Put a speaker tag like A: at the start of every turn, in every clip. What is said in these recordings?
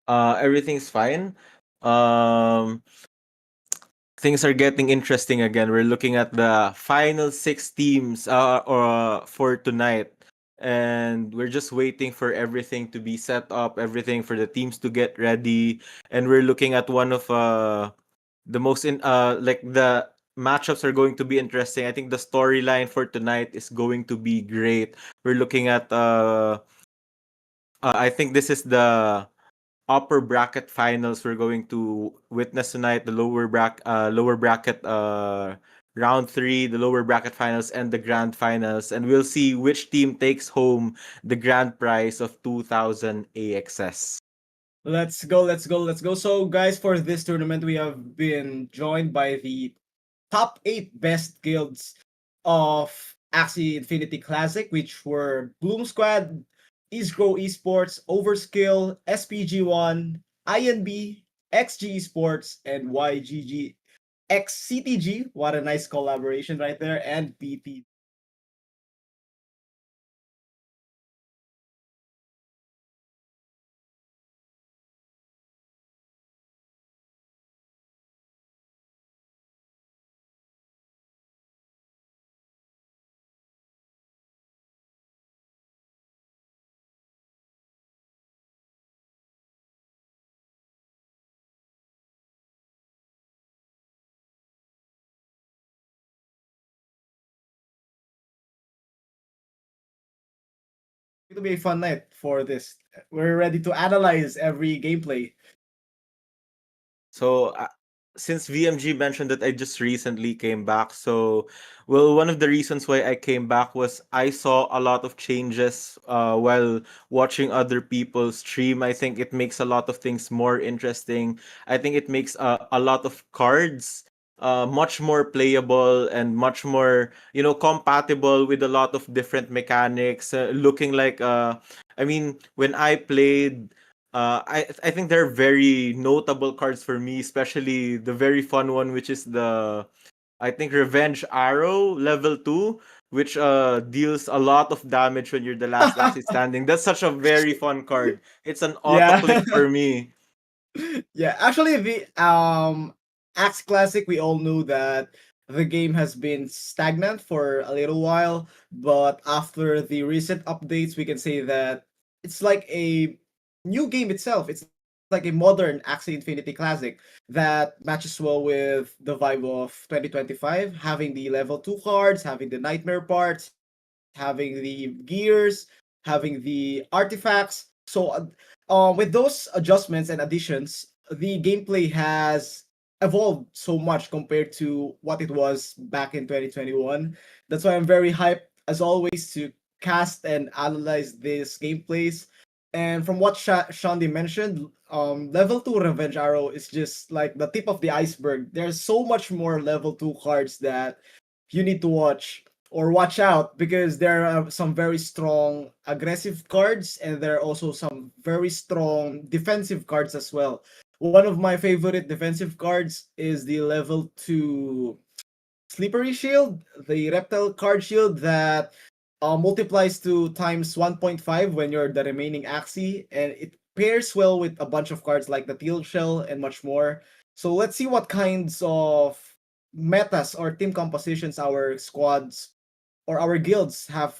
A: Everything's fine. Um, things are getting interesting again. We're looking at the final six teams for tonight. And we're just waiting for everything to be set up, everything for the teams to get ready. And we're looking at one of the most in like the matchups are going to be interesting. I think the storyline for tonight is going to be great. We're looking at I think this is the upper bracket finals we're going to witness tonight. The lower bracket round 3, the lower bracket finals, and the grand finals, and we'll see which team takes home the grand prize of 2000 AXS.
B: Let's go, let's go, let's go. So, guys, for this tournament, we have been joined by the top 8 best guilds of Axie Infinity Classic, which were Bloom Squad, Eastgrow Esports, Overskill, SPG1, INB, XG Esports, and YGG XCTG. What a nice collaboration right there, and PT. It will be a fun night for this. We're ready to analyze every gameplay.
A: So, since VMG mentioned that I just recently came back, so well, one of the reasons why I came back was I saw a lot of changes while watching other people stream. I think it makes a lot of things more interesting. I think it makes a lot of cards much more playable and much more, compatible with a lot of different mechanics. Looking like, I mean, when I played. I think they're very notable cards for me, especially the very fun one, which is the I think Revenge Arrow level 2, which deals a lot of damage when you're the last Axie standing. That's such a very fun card. It's an auto
B: Yeah.
A: click for me.
B: Yeah, actually, the Axe Classic, we all knew that the game has been stagnant for a little while, but after the recent updates, we can say that it's like a new game itself. It's like a modern Axie Infinity Classic that matches well with the vibe of 2025, having the level 2 cards, having the nightmare parts, having the gears, having the artifacts. So with those adjustments and additions, the gameplay has evolved so much compared to what it was back in 2021. That's why I'm very hyped, as always, to cast and analyze these gameplays. And from what Shandi mentioned, level 2 Revenge Arrow is just like the tip of the iceberg. There's so much more level 2 cards that you need to watch or watch out, because there are some very strong aggressive cards and there are also some very strong defensive cards as well. One of my favorite defensive cards is the level 2 Slippery Shield, the reptile card shield that multiplies to times 1.5 when you're the remaining Axie, and it pairs well with a bunch of cards like the Teal Shell and much more. So let's see what kinds of metas or team compositions our squads or our guilds have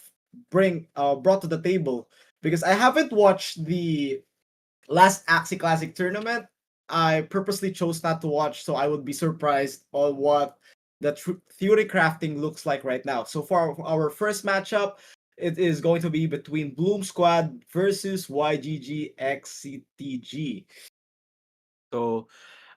B: brought to the table, because I haven't watched the last Axie Classic tournament. I purposely chose not to watch, so I would be surprised on what the theory crafting looks like right now. So for our first matchup, it is going to be between Bloom Squad versus YGG XCTG.
A: So,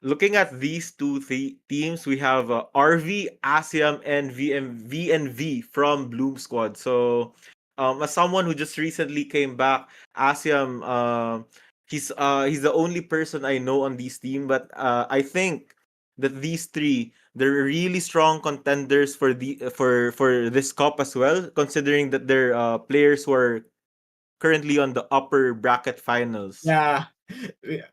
A: looking at these two teams, we have RV, Aciam, and VNV from Bloom Squad. So, as someone who just recently came back, Aciam, he's the only person I know on this team. But I think that these three, they're really strong contenders for for this cup as well, considering that they're players who are currently on the upper bracket finals.
B: Yeah,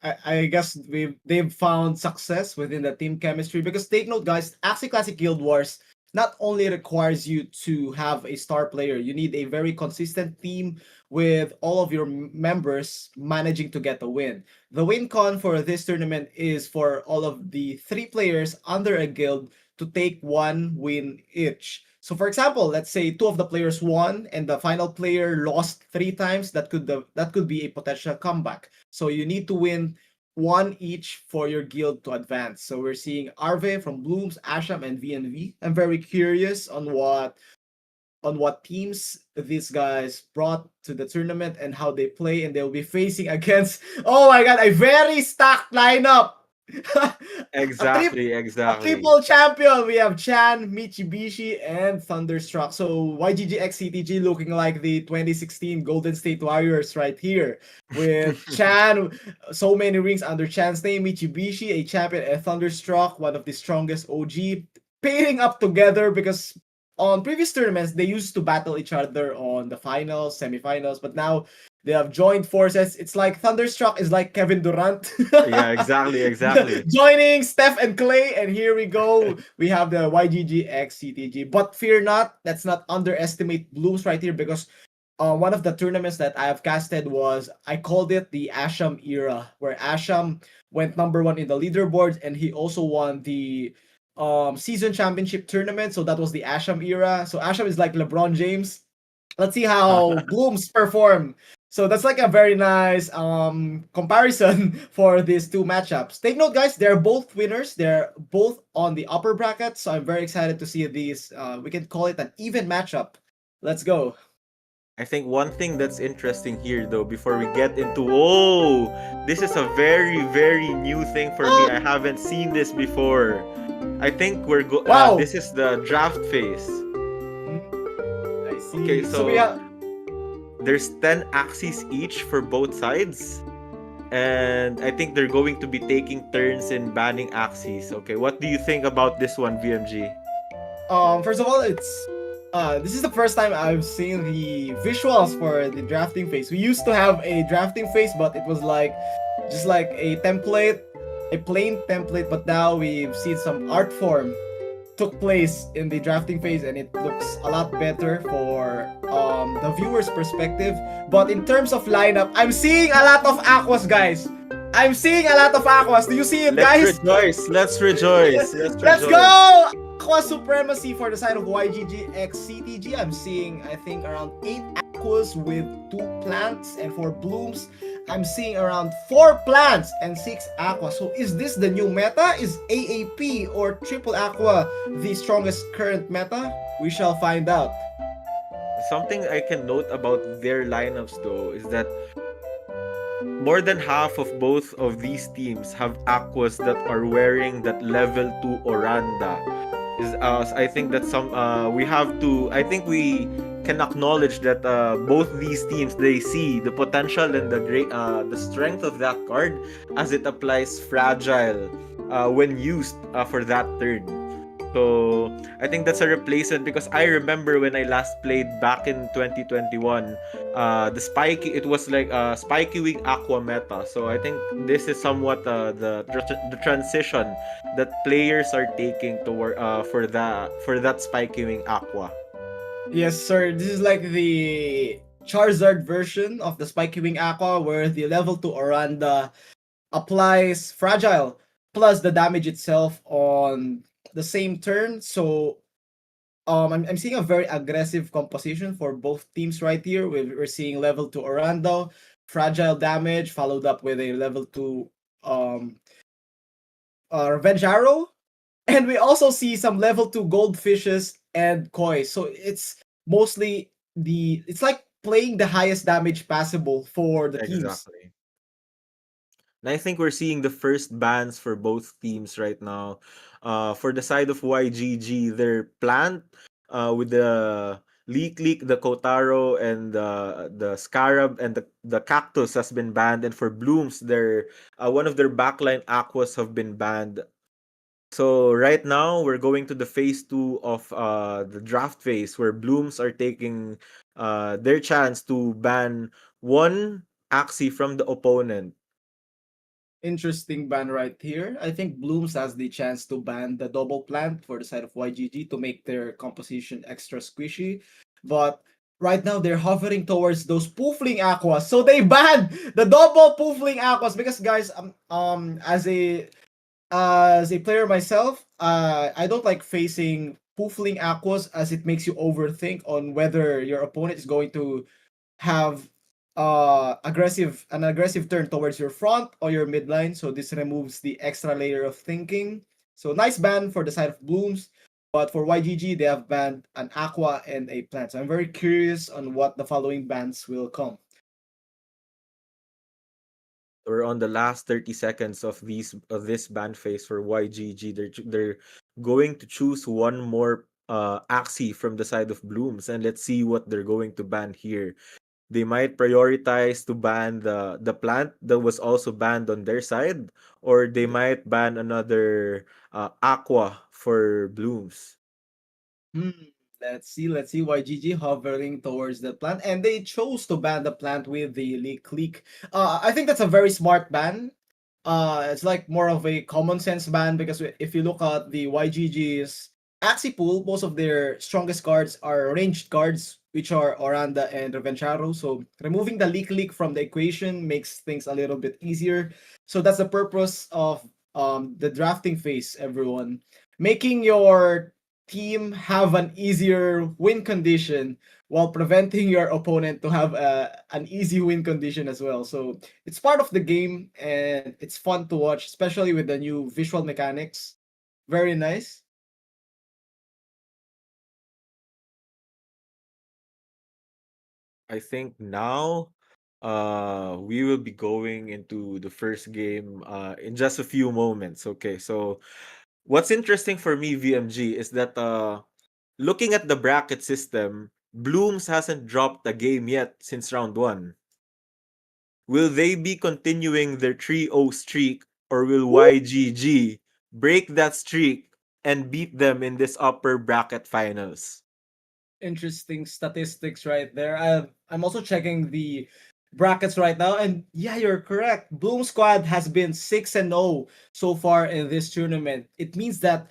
B: I guess they've found success within the team chemistry, because take note, guys, Axie Classic Guild Wars not only requires you to have a star player, you need a very consistent team with all of your members managing to get a win. The win con for this tournament is for all of the three players under a guild to take one win each. So for example, let's say two of the players won and the final player lost three times. That could be a potential comeback. So you need to win one each for your guild to advance. So we're seeing Arve from Blooms, Aciam, and VNV. I'm very curious on what teams these guys brought to the tournament and how they play, and they'll be facing against, oh my god, a very stacked lineup. a, tri-
A: Exactly,
B: a
A: exactly.
B: triple champion. We have Chan, Mitchybishi, and Thunderstruck. So YGGXCTG looking like the 2016 Golden State Warriors right here. With Chan, so many rings under Chan's name, Mitchybishi, a champion, and Thunderstruck, one of the strongest OG, pairing up together because on previous tournaments they used to battle each other on the finals, semifinals, but now they have joined forces. It's like Thunderstruck is like Kevin Durant
A: Yeah, exactly, exactly.
B: joining Steph and Clay, and here we go. We have the YGG X CTG. But fear not, let's not underestimate Blooms right here because one of the tournaments that I have casted was, I called it the Aciam era, where Aciam went number one in the leaderboards and he also won the season championship tournament. So that was the Aciam era. So Aciam is like LeBron James. Let's see how Blooms perform. So that's like a very nice comparison for these two matchups. Take note, guys, they're both winners. They're both on the upper bracket. So I'm very excited to see these. We can call it an even matchup. Let's go.
A: I think one thing that's interesting here, though, before we get into, oh, this is a very, very new thing for me. I haven't seen this before. I think
B: Wow.
A: this is the draft phase.
B: I
A: Okay,
B: see. So we
A: so
B: have.
A: there's 10 axes each for both sides. And I think they're going to be taking turns in banning axes. Okay, what do you think about this one, VMG?
B: First of all, it's this is the first time I've seen the visuals for the drafting phase. We used to have a drafting phase, but it was like just like a template, a plain template. But now we've seen some art form took place in the drafting phase, and it looks a lot better for the viewer's perspective. But in terms of lineup, I'm seeing a lot of aquas, guys. I'm seeing a lot of aquas. Do you see it,
A: Let's
B: guys?
A: rejoice! Let's rejoice! Let's
B: Let's
A: rejoice!
B: go! Aqua supremacy for the side of YGG x CTG. I'm seeing, I think, around 8 aquas with 2 plants. And for blooms, I'm seeing around 4 plants and 6 aqua. So is this the new meta? Is AAP or triple aqua the strongest current meta? We shall find out.
A: Something I can note about their lineups, though, is that more than half of both of these teams have aquas that are wearing that level 2 Oranda. Is I think that some we have to I think we can acknowledge that both these teams, they see the potential and the strength of that card as it applies fragile when used for that turn. So I think that's a replacement because I remember when I last played back in 2021, the spiky it was like spiky wing aqua meta. So I think this is somewhat the transition that players are taking toward for that spiky wing aqua.
B: Yes, sir. This is like the Charizard version of the Spiky Wing Aqua, where the level 2 Oranda applies fragile plus the damage itself on the same turn. So I'm seeing a very aggressive composition for both teams right here. We're seeing level 2 Orlando, fragile damage, followed up with a level 2 um, Revenge Arrow. And we also see some level 2 goldfishes and koi. So it's mostly it's like playing the highest damage passable for the teams.
A: Exactly. And I think we're seeing the first bans for both teams right now. For the side of YGG, their plant with the leak, the Kotaro, and the Scarab and the Cactus has been banned. And for Blooms, their one of their backline aquas have been banned. So right now we're going to the phase two of the draft phase where Blooms are taking their chance to ban one Axie from the opponent.
B: Interesting ban right here. I think Blooms has the chance to ban the double plant for the side of YGG to make their composition extra squishy. But right now they're hovering towards those poofling aquas. So they banned the double poofling aquas because guys, as a player myself, I don't like facing poofling aquas as it makes you overthink on whether your opponent is going to have an aggressive turn towards your front or your midline. So this removes the extra layer of thinking. So nice ban for the side of Blooms. But for YGG, they have banned an Aqua and a Plant. So I'm very curious on what the following bans will come.
A: We're on the last 30 seconds of this ban phase for YGG. They're going to choose one more Axie from the side of Blooms, and let's see what they're going to ban here. They might prioritize to ban the plant that was also banned on their side, or they might ban another Aqua for Blooms.
B: Hmm. Let's see. YGG hovering towards the plant, and they chose to ban the plant with the leak leak. I think that's a very smart ban. It's like more of a common sense ban because if you look at the YGG's Axie pool, most of their strongest cards are ranged cards, which are Oranda and Revencharo. So removing the leak from the equation makes things a little bit easier. So that's the purpose of the drafting phase, everyone. Making your team have an easier win condition while preventing your opponent to have an easy win condition as well. So it's part of the game and it's fun to watch, especially with the new visual mechanics. Very nice.
A: I think now we will be going into the first game in just a few moments. Okay, so what's interesting for me, VMG, is that looking at the bracket system, Blooms hasn't dropped a game yet since round one. Will they be continuing their 3-0 streak, or will YGG break that streak and beat them in this upper bracket finals?
B: Interesting statistics right there. I'm also checking the brackets right now, and yeah, you're correct. Bloom Squad has been 6-0 so far in this tournament. It means that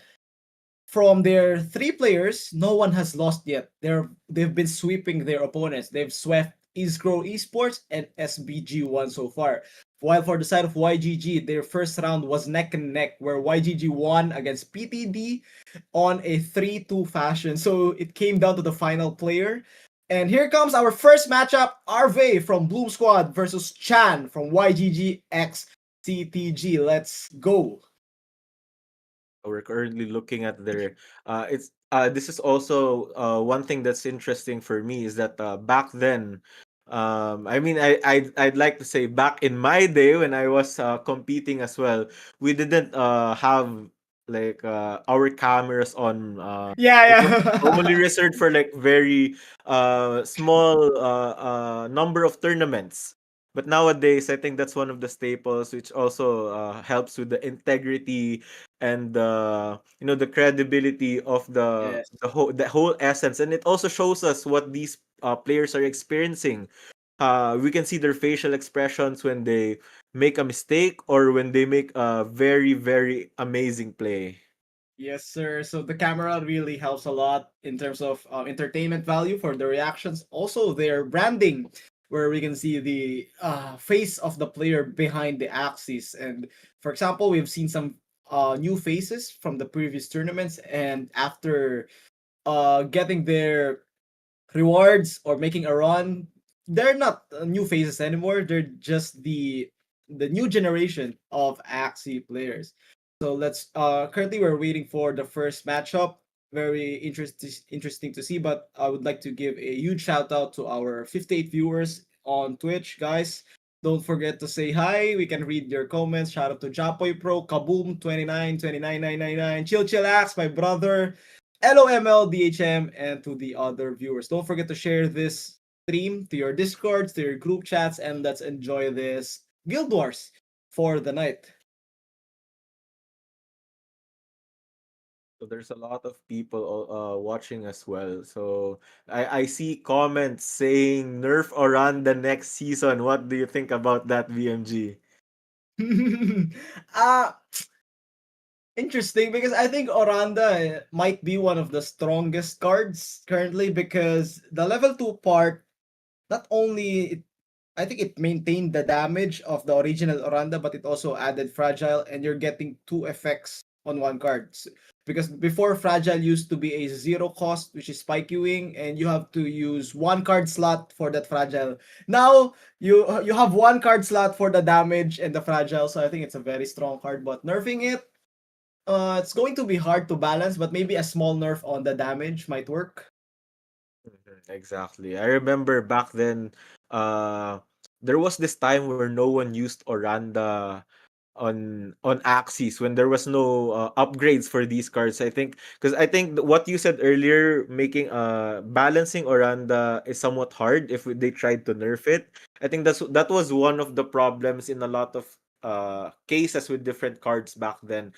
B: from their three players, no one has lost yet. They've been sweeping their opponents. They've swept Isgro Esports and SBG1 so far. While for the side of YGG, their first round was neck and neck, where YGG won against PTD on a 3-2 fashion. So it came down to the final player. And here comes our first matchup, Arve from Bloom Squad versus Chan from YGG X CTG. Let's go.
A: We're currently looking at their it's this is also one thing that's interesting for me is that back then I mean I'd like to say back in my day when I was competing as well, we didn't have like our cameras on
B: Yeah,
A: it was only
B: yeah.
A: reserved for like very small number of tournaments. But nowadays, I think that's one of the staples, which also helps with the integrity and the credibility of the
B: Yes.
A: whole essence, and it also shows us what these players are experiencing. We can see their facial expressions when they make a mistake or when they make a very very amazing play.
B: Yes, sir. So the camera really helps a lot in terms of entertainment value for the reactions. Also, their branding, where we can see the face of the player behind the axis. And for example, we've seen some new faces from the previous tournaments, and after getting their rewards or making a run, they're not new faces anymore. They're just the new generation of Axie players. So let's currently we're waiting for the first matchup. Very interesting to see, but I would like to give a huge shout out to our 58 viewers on Twitch, guys. Don't forget to say hi. We can read your comments. Shout out to Japoy Pro, Kaboom 29 999, Chill Chillax, my brother, LOML, DHM, and to the other viewers. Don't forget to share this stream to your discords, to your group chats, and let's enjoy this Guild Wars for the night.
A: So there's a lot of people watching as well. So I see comments saying nerf Oran the next season. What do you think about that, VMG?
B: uh Interesting, because I think Oranda might be one of the strongest cards currently, because the level 2 part, not only I think it maintained the damage of the original Oranda, but it also added Fragile, and you're getting two effects on one card. Because before, Fragile used to be a zero cost, which is spikewing, and you have to use one card slot for that Fragile. Now you have one card slot for the damage and the Fragile, so I think it's a very strong card. But nerfing it, it's going to be hard to balance, but maybe a small nerf on the damage might work.
A: Exactly. I remember back then, uh, there was this time where no one used Oranda on Axis when there was no upgrades for these cards. I think because I think what you said earlier, making balancing Oranda is somewhat hard if they tried to nerf it. I think that was one of the problems in a lot of cases with different cards back then.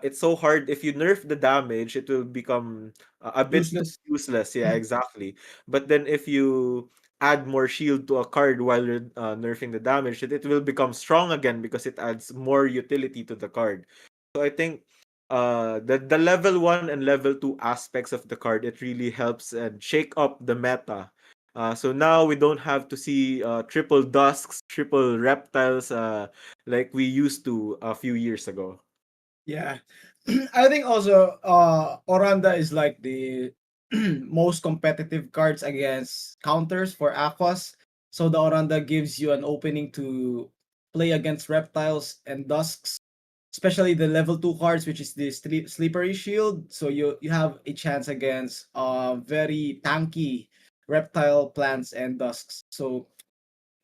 A: It's so hard if you nerf the damage, it will become a bit too
B: Useless.
A: useless. Yeah, exactly. But then if you add more shield to a card while you're nerfing the damage, it will become strong again because it adds more utility to the card. So I think the level 1 and level 2 aspects of the card, it really helps and shake up the meta. So now we don't have to see triple dusks, triple reptiles like we used to a few years ago.
B: Yeah. I think also Oranda is like the most competitive cards against counters for Aquas. So the Oranda gives you an opening to play against reptiles and dusks, especially the level 2 cards, which is the slippery shield. So you have a chance against very tanky reptile plants and dusks. So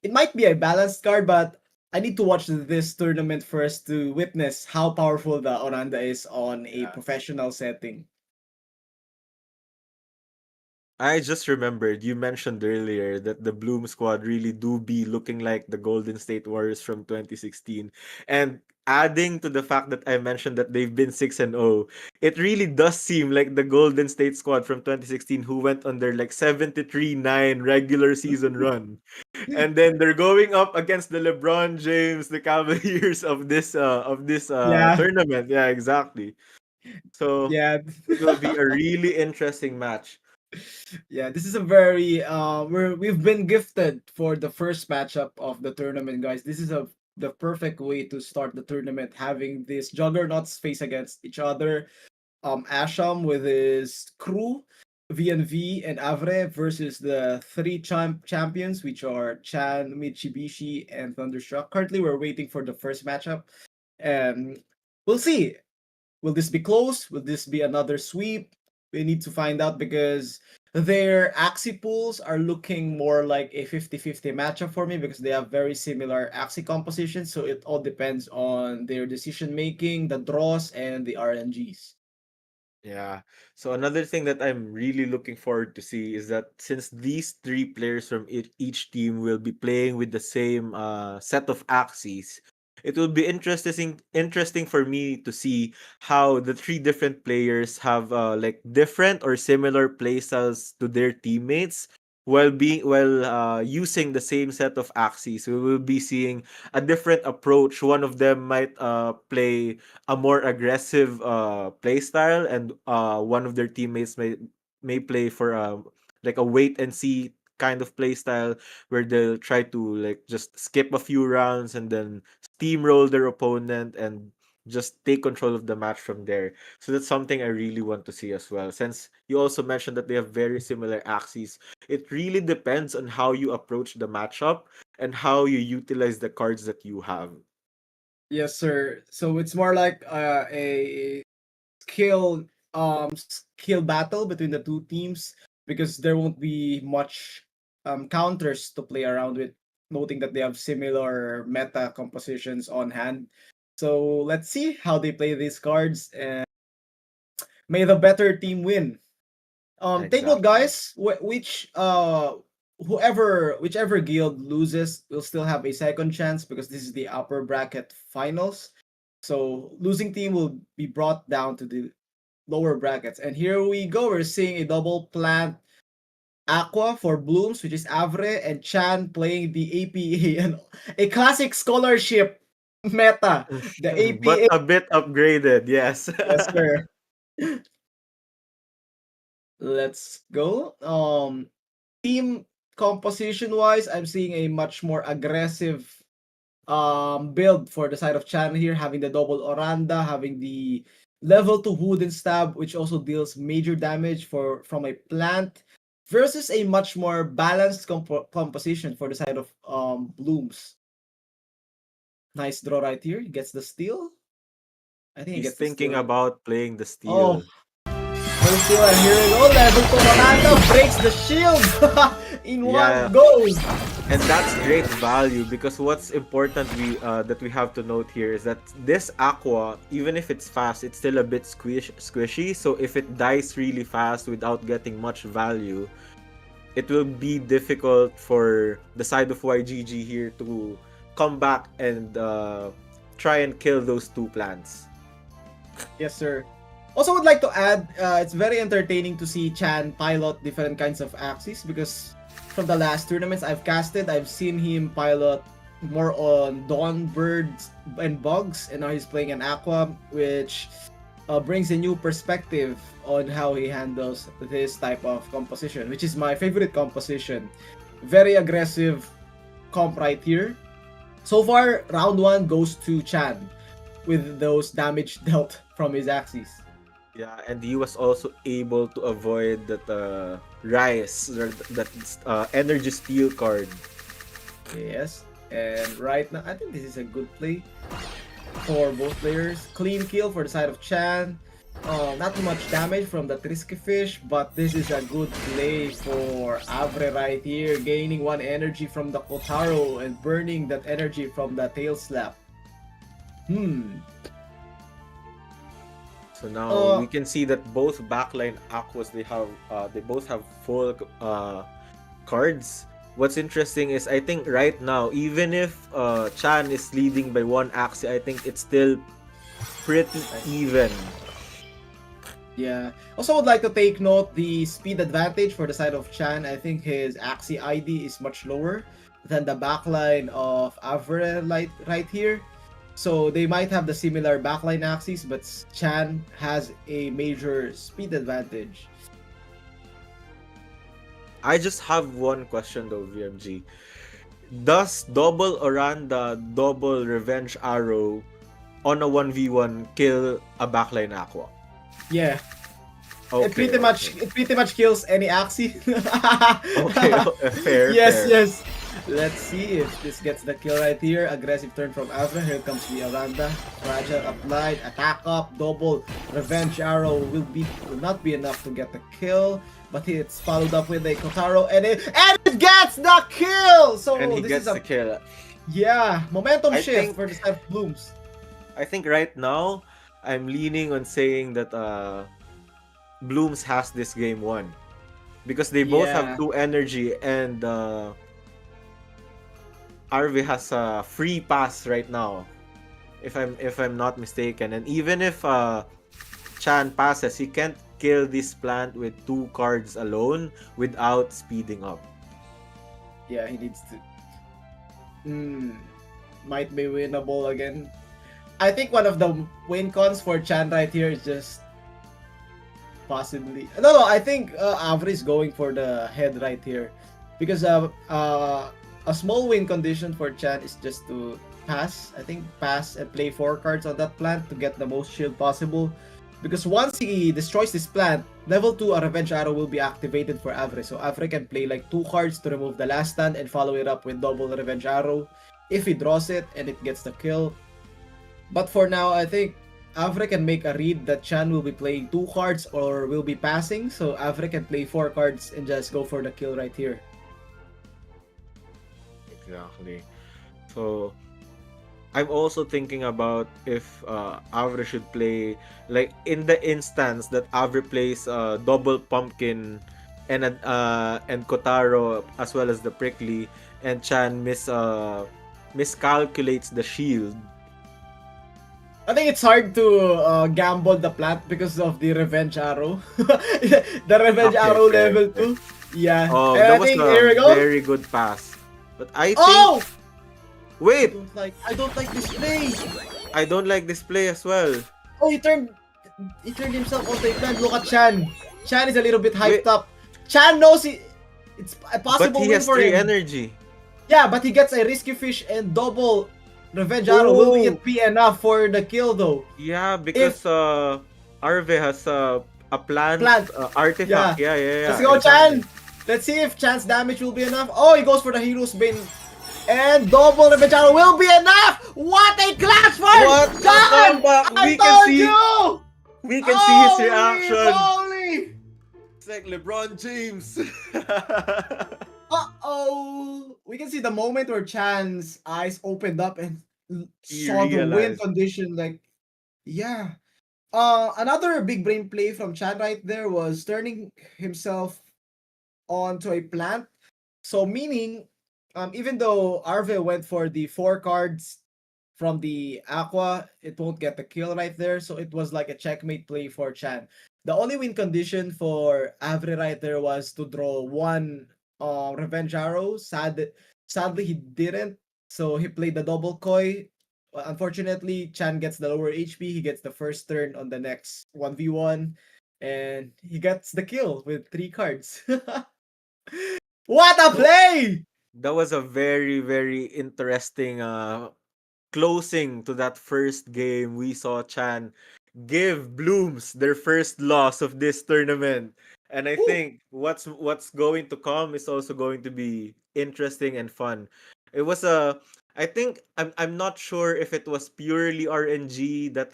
B: it might be a balanced card, but I need to watch this tournament first to witness how powerful the Oranda is on a
A: Yeah.
B: professional setting.
A: I just remembered you mentioned earlier that the Bloom squad really do be looking like the Golden State Warriors from 2016. And adding to the fact that I mentioned that they've been 6-0, it really does seem like the Golden State squad from 2016 who went on their like 73-9 regular season run. And then they're going up against the LeBron James, the Cavaliers of this
B: Yeah,
A: tournament. Yeah, exactly. So
B: yeah.
A: it will be a really interesting match.
B: Yeah, this is a very we've been gifted for the first matchup of the tournament, guys. This is a the perfect way to start the tournament, having these juggernauts face against each other. Aciam with his crew, VNV and Avre versus the three champions, which are Chan, Mitchybishi, and Thunderstruck. Currently, we're waiting for the first matchup, and we'll see. Will this be close? Will this be another sweep? We need to find out, because their Axie pools are looking more like a 50-50 matchup for me, because they have very similar Axie compositions. So it all depends on their decision making, the draws, and the RNGs.
A: Yeah. So another thing that I'm really looking forward to see is that since these three players from each team will be playing with the same set of axes, it will be interesting for me to see how the three different players have like different or similar playstyles to their teammates while using the same set of axes. We will be seeing a different approach. One of them might play a more aggressive play style, and one of their teammates may play for like a wait and see kind of play style where they'll try to like just skip a few rounds and then steamroll their opponent and just take control of the match from there. So that's something I really want to see as well. Since you also mentioned that they have very similar axes, it really depends on how you approach the matchup and how you utilize the cards that you have.
B: Yes, sir. So it's more like a skill skill battle between the two teams, because there won't be much counters to play around with, noting that they have similar meta compositions on hand. So let's see how they play these cards, and may the better team win. Take note,
A: Exactly.
B: guys. Whichever guild loses will still have a second chance, because this is the upper bracket finals. So losing team will be brought down to the lower brackets. And here we go. We're seeing a double plant Aqua for Blooms, which is Avre, and Chan playing the APA, and a classic scholarship. Meta. The
A: but
B: APA.
A: a bit upgraded, yes.
B: Yes, sir. Let's go. Team composition wise, I'm seeing a much more aggressive build for the side of Chan here, having the double Oranda, having the level 2 wooden stab, which also deals major damage from a plant, versus a much more balanced composition for the side of Blooms. Nice draw right here. He gets the steal. I think he
A: He's
B: gets the
A: thinking
B: steal.
A: about playing the
B: Oh,
A: steal.
B: full steal, and here we go. Level 2 Oranda breaks the shield in one
A: Yeah,
B: go.
A: and that's great value because what's important we that we have to note here is that this aqua, even if it's fast, it's still a bit squishy. So if it dies really fast without getting much value, it will be difficult for the side of YGG here to come back and try and kill those two plants.
B: Yes, sir. Also, would like to add, it's very entertaining to see Chan pilot different kinds of axes because from the last tournaments I've casted, I've seen him pilot more on dawn birds and bugs, and now he's playing an aqua, which brings a new perspective on how he handles this type of composition, which is my favorite composition. Very aggressive comp right here. So far, round 1 goes to Chan with those damage dealt from his axes.
A: Yeah, and he was also able to avoid that rise or that energy steal card.
B: Yes, and right now, I think this is a good play for both players. Clean kill for the side of Chan. Not too much damage from the Trisky Fish, but this is a good play for Avre right here, gaining 1 energy from the Kotaro and burning that energy from the Tail Slap.
A: So now
B: Uh,
A: we can see that both backline aquas they both have full cards. What's interesting is I think right now even if Chan is leading by 1 Axie, I think it's still pretty even.
B: Yeah. Also would like to take note the speed advantage for the side of Chan. I think his Axie ID is much lower than the backline of Avre right here. So they might have the similar backline axes, but Chan has a major speed advantage.
A: I just have one question though, VMG. Does double Oranda, double Revenge Arrow on a 1v1 kill a backline aqua?
B: Yeah.
A: Okay,
B: It pretty much kills any Axie.
A: okay, fair,
B: Yes,
A: fair.
B: yes. Let's see if this gets the kill right here. Aggressive turn from Avra. Here comes the Aranda. Fragile applied. Attack up. Double. Revenge arrow will not be enough to get the kill. But it's followed up with a Kotaro and it gets the kill! So
A: And he
B: this
A: gets
B: is
A: the kill.
B: yeah, momentum
A: I
B: shift
A: think
B: for the side of Blooms.
A: I think right now I'm leaning on saying that Blooms has this game won because they both have
B: Yeah.
A: 2 energy and Arve has a free pass right now if I'm not mistaken, and even if Chan passes, he can't kill this plant with 2 cards alone without speeding up.
B: Yeah, he needs to. Might be winnable again. I think one of the win cons for Chan right here is just possibly. No, I think Avri is going for the head right here because a small win condition for Chan is just to pass. I think pass and play 4 cards on that plant to get the most shield possible. Because once he destroys this plant, level 2 a Revenge Arrow will be activated for Avre. So Avre can play like 2 cards to remove the last stand and follow it up with double Revenge Arrow if he draws it and it gets the kill. But for now, I think Avre can make a read that Chan will be playing 2 cards or will be passing. So Avre can play 4 cards and just go for the kill right here.
A: Exactly. So I'm also thinking about if Avre should play, like in the instance that Avre plays double pumpkin and Kotaro as well as the prickly, and Chan miscalculates the shield.
B: I think it's hard to gamble the plant because of the Revenge Arrow. The Revenge
A: Okay,
B: Arrow
A: fair,
B: level
A: fair.
B: 2. Yeah.
A: Oh,
B: And
A: that
B: I
A: was
B: think,
A: a
B: here we go.
A: very good pass. But I think
B: Oh!
A: Wait,
B: I don't like this play.
A: I don't like this play as well.
B: Oh, he turned himself onto a plant. Look at Chan. Chan is a little bit hyped
A: Wait,
B: up. Chan knows it's a
A: but
B: possible
A: he
B: win
A: has
B: for
A: three
B: him.
A: energy.
B: Yeah, but he gets a risky fish and double revenge arrow. Will
A: Oh,
B: it be enough for the kill though?
A: yeah,
B: If
A: because Arve has a plant
B: plant,
A: artifact.
B: yeah.
A: Yeah, yeah,
B: Let's
A: yeah,
B: go,
A: exactly.
B: Chan. Let's see if Chan's damage will be enough. Oh, he goes for the Hero's Bane. And double revenge arrow will be enough. What a clash
A: What
B: for
A: a
B: Chan!
A: comeback!
B: I told you.
A: We can see his
B: Holy
A: reaction.
B: moly!
A: It's like LeBron James.
B: Uh-oh! We can see the moment where Chan's eyes opened up and
A: He
B: saw the win
A: realized.
B: condition. Like, yeah. Another big brain play from Chan right there was turning himself onto a plant. So meaning, even though Arve went for the 4 cards from the Aqua, it won't get the kill right there. So it was like a checkmate play for Chan. The only win condition for Avre right there was to draw one Revenge Arrow. Sadly, he didn't. So he played the double koi. Unfortunately, Chan gets the lower HP. He gets the first turn on the next 1v1. And he gets the kill with 3 cards. What a
A: So
B: play!
A: that was a very, very interesting closing to that first game. We saw Chan give Blooms their first loss of this tournament. And I
B: Woo.
A: think what's going to come is also going to be interesting and fun. It was a I think I'm not sure if it was purely RNG that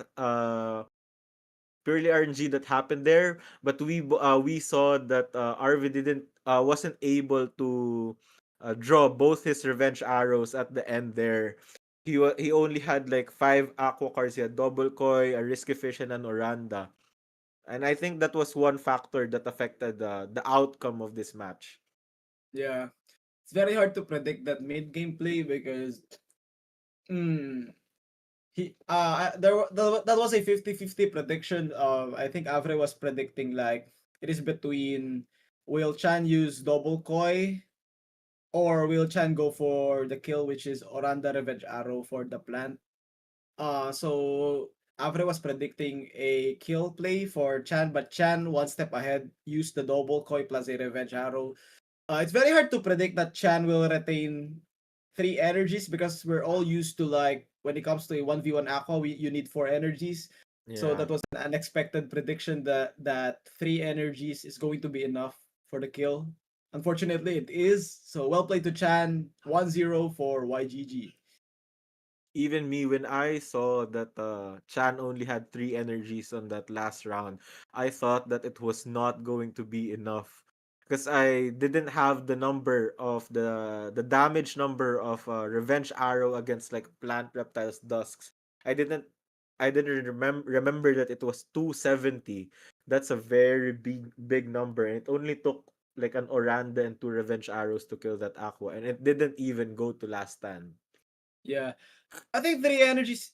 A: happened there, but we saw that Arvid didn't wasn't able to draw both his revenge arrows at the end there. He only had like 5 aqua cards. He had double koi, a risky fish, and an oranda. And I think that was one factor that affected the outcome of this match.
B: Yeah. It's very hard to predict that mid game play because mm, that was a 50-50 prediction. I think Avre was predicting like it is between will Chan use double koi or will Chan go for the kill, which is Oranda Revenge Arrow for the plant. So Avre was predicting a kill play for Chan, but Chan, one step ahead, used the double koi plus a Revenge Arrow. It's very hard to predict that Chan will retain 3 energies because we're all used to like when it comes to a 1v1 aqua, you need 4 energies. So
A: Yeah.
B: that was an unexpected prediction that 3 energies is going to be enough for the kill. Unfortunately, it is. So well played to Chan. 1-0 for YGG.
A: Even me, when I saw that Chan only had 3 energies on that last round, I thought that it was not going to be enough because I didn't have the number of the damage number of Revenge Arrow against like Plant Reptiles Dusks. I didn't I didn't remember that it was 270. That's a very big number, and it only took like an Oranda and 2 Revenge Arrows to kill that Aqua, and it didn't even go to last stand.
B: Yeah. I think 3 energies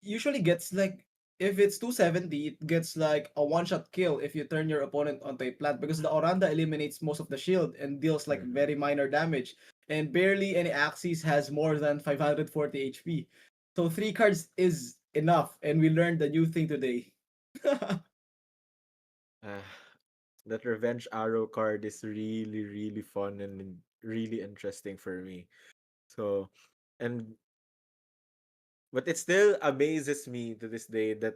B: usually gets like if it's 270, it gets like a one-shot kill if you turn your opponent onto a plant because the Oranda eliminates most of the shield and deals like
A: Mhm.
B: very minor damage. And barely any Axis has more than 540 HP. So 3 cards is enough, and we learned a new thing today.
A: Ah, that Revenge Arrow card is really, really fun and really interesting for me. So, and but it still amazes me to this day that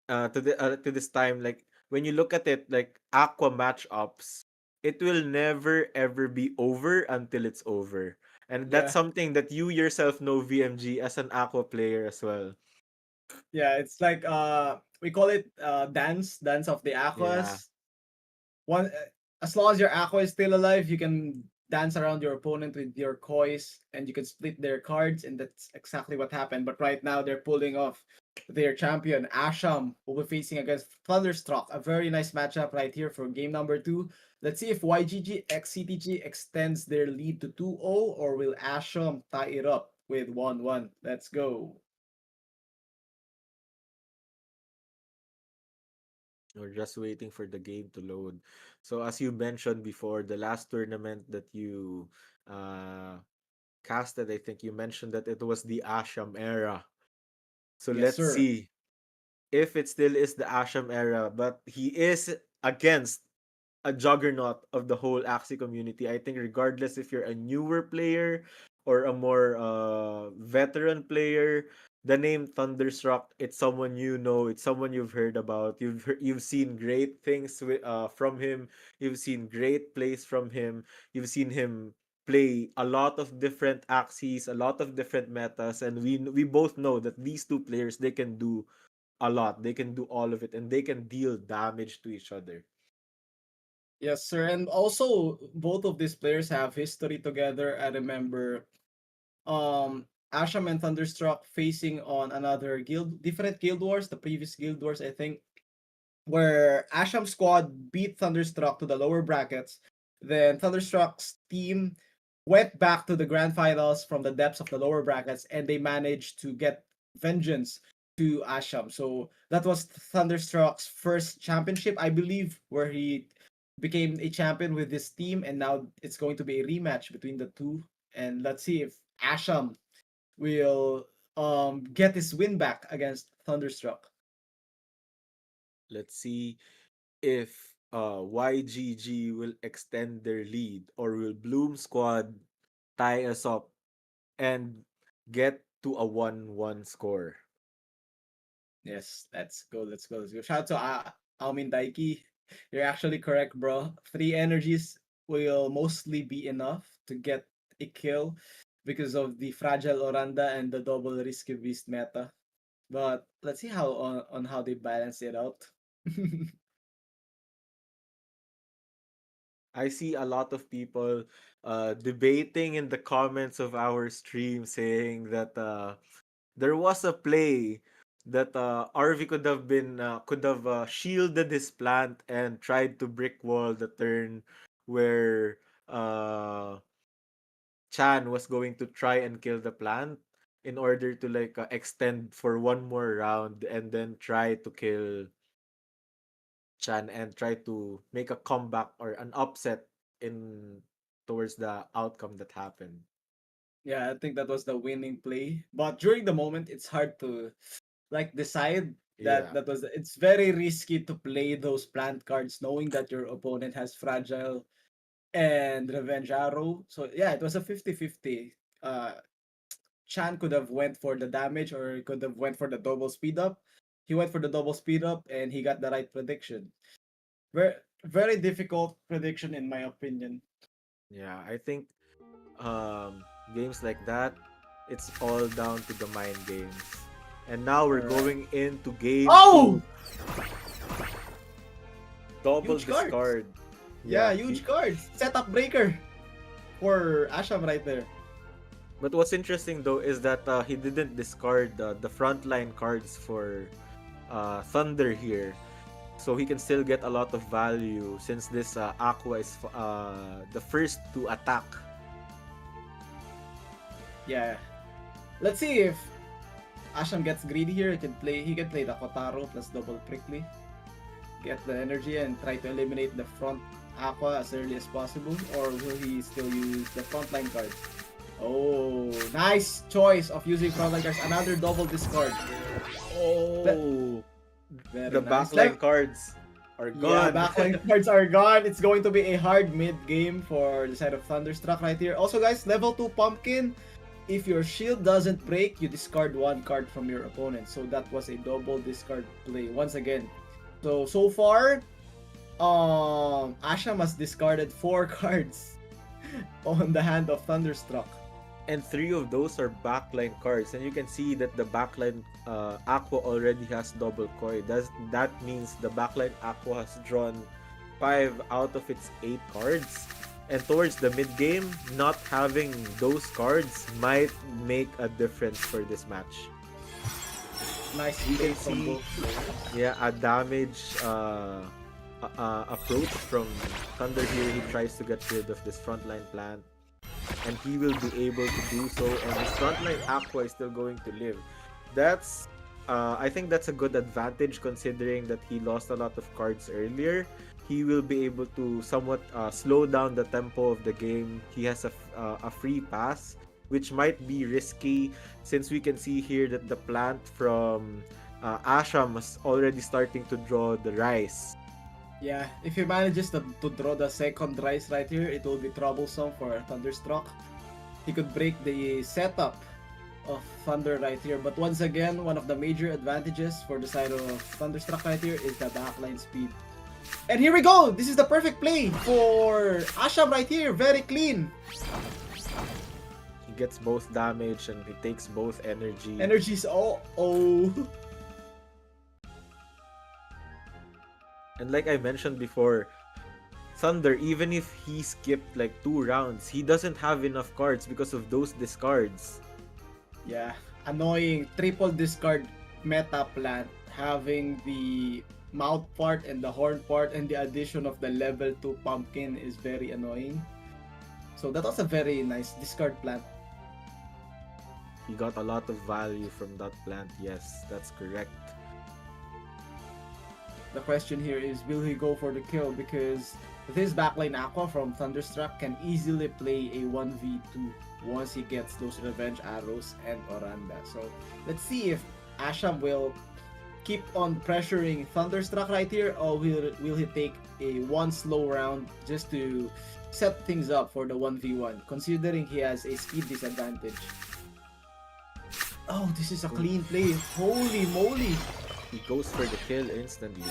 A: to this time, like when you look at it, like Aqua matchups, it will never ever be over until it's over, and that's
B: Yeah,
A: something that you yourself know, VMG, as an Aqua player as well.
B: yeah, it's like we call it dance of the
A: Yeah.
B: Aquas. One as long as your aqua is still alive, you can dance around your opponent with your kois and you can split their cards, and that's exactly what happened. But right now they're pulling off their champion Aciam, who will be facing against Thunderstruck. A very nice matchup right here for game number 2. Let's see if YGG x CTG extends their lead to 2-0 or will Aciam tie it up with 1-1. Let's go.
A: We're just waiting for the game to load. So as you mentioned before, the last tournament that you uh casted, I think you mentioned that it was the Aciam era. So
B: Yes,
A: let's
B: sir.
A: see if it still is the Aciam era, but he is against a juggernaut of the whole Axie community. I think regardless if you're a newer player or a more veteran player, the name Thunderstruck, it's someone you know, it's someone you've heard about. You've seen great things from him. You've seen great plays from him. You've seen him play a lot of different Axies, a lot of different metas, and we both know that these two players, they can do a lot. They can do all of it, and they can deal damage to each other.
B: Yes, sir. And also, both of these players have history together. I remember Asham and Thunderstruck facing on another different guild wars, the previous guild wars, I think, where Asham squad beat Thunderstruck to the lower brackets. Then Thunderstruck's team went back to the grand finals from the depths of the lower brackets, and they managed to get vengeance to Asham. So that was Thunderstruck's first championship, I believe, where he became a champion with this team, and now it's going to be a rematch between the two. And let's see if Asham will get his win back against Thunderstruck.
A: Let's see if YGG will extend their lead, or will Bloom Squad tie us up and get to a 1-1 score.
B: Yes, let's go, let's go, let's go. Shout out to Almin Daiki. You're actually correct, bro. 3 energies will mostly be enough to get a kill because of the fragile Oranda and the double risky beast meta. But let's see how on how they balance it out.
A: I see a lot of people debating in the comments of our stream, saying that there was a play that Arve could have shielded his plant and tried to brick wall the turn where uh Chan was going to try and kill the plant in order to like extend for one more round and then try to kill Chan and try to make a comeback or an upset in towards the outcome that happened.
B: Yeah, I think that was the winning play. But during the moment, it's hard to like decide that
A: Yeah.
B: that was it's very risky to play those plant cards knowing that your opponent has fragile and revenge arrow. So yeah, it was a 50-50. Chan could have went for the damage or he could have went for the double speed up. He went for the double speed up and he got the right prediction. Very very difficult prediction in my opinion.
A: Yeah, I think games like that, it's all down to the mind games. And now we're
B: Correct.
A: going into game
B: Oh,
A: 2. Double
B: huge cards.
A: discard.
B: Yeah,
A: Yeah.
B: huge cards. Setup breaker for Asham right there.
A: But what's interesting though is that he didn't discard the frontline cards for Thunder here. So he can still get a lot of value since this Aqua is the first to attack.
B: Yeah. Let's see if Asham gets greedy here. He can play the Kotaro plus double prickly. Get the energy and try to eliminate the front Aqua as early as possible. Or will he still use the frontline cards? Oh, nice choice of using frontline cards. Another double discard.
A: Oh,
B: Very
A: the
B: nice.
A: backline cards are
B: Yeah,
A: gone.
B: backline cards are gone. It's going to be a hard mid game for the side of Thunderstruck right here. Also, guys, level 2 Pumpkin. If your shield doesn't break, you discard one card from your opponent. So that was a double discard play once again. So far, Asham has discarded 4 cards on the hand of Thunderstruck.
A: And 3 of those are backline cards, and you can see that the backline Aqua already has double koi. That means the backline Aqua has drawn 5 out of its 8 cards, and towards the mid game, not having those cards might make a difference for this match.
B: Nice
A: You
B: play
A: can
B: from
A: see,
B: both players.
A: yeah, a damage approach from Thunder here. He tries to get rid of this frontline plant, and he will be able to do so, and his frontline Aqua is still going to live. That's I think that's a good advantage considering that he lost a lot of cards earlier. He will be able to somewhat slow down the tempo of the game. He has a free pass which might be risky since we can see here that the plant from Aciam is already starting to draw the rice.
B: Yeah, if he manages to draw the second rise right here, it will be troublesome for Thunderstruck. He could break the setup of Thunder right here. But once again, one of the major advantages for the side of Thunderstruck right here is the backline speed. And here we go! This is the perfect play for Aciam right here. Very clean.
A: He gets both damage and he takes both energy.
B: Energy's oh.
A: And like I mentioned before, Thunder, even if he skipped like 2 rounds, he doesn't have enough cards because of those discards.
B: Yeah, annoying triple discard meta plant having the mouth part and the horn part and the addition of the level 2 pumpkin is very annoying. So that was a very nice discard plant.
A: He got a lot of value from that plant. Yes, that's correct.
B: The question here is, will he go for the kill? Because this backline Aqua from Thunderstruck can easily play a 1v2 once he gets those revenge arrows and Oranda. So let's see if Aciam will keep on pressuring Thunderstruck right here, or will he take a one slow round just to set things up for the 1v1, considering he has a speed disadvantage. Oh, this is a clean play. Holy moly.
A: He goes for the kill instantly.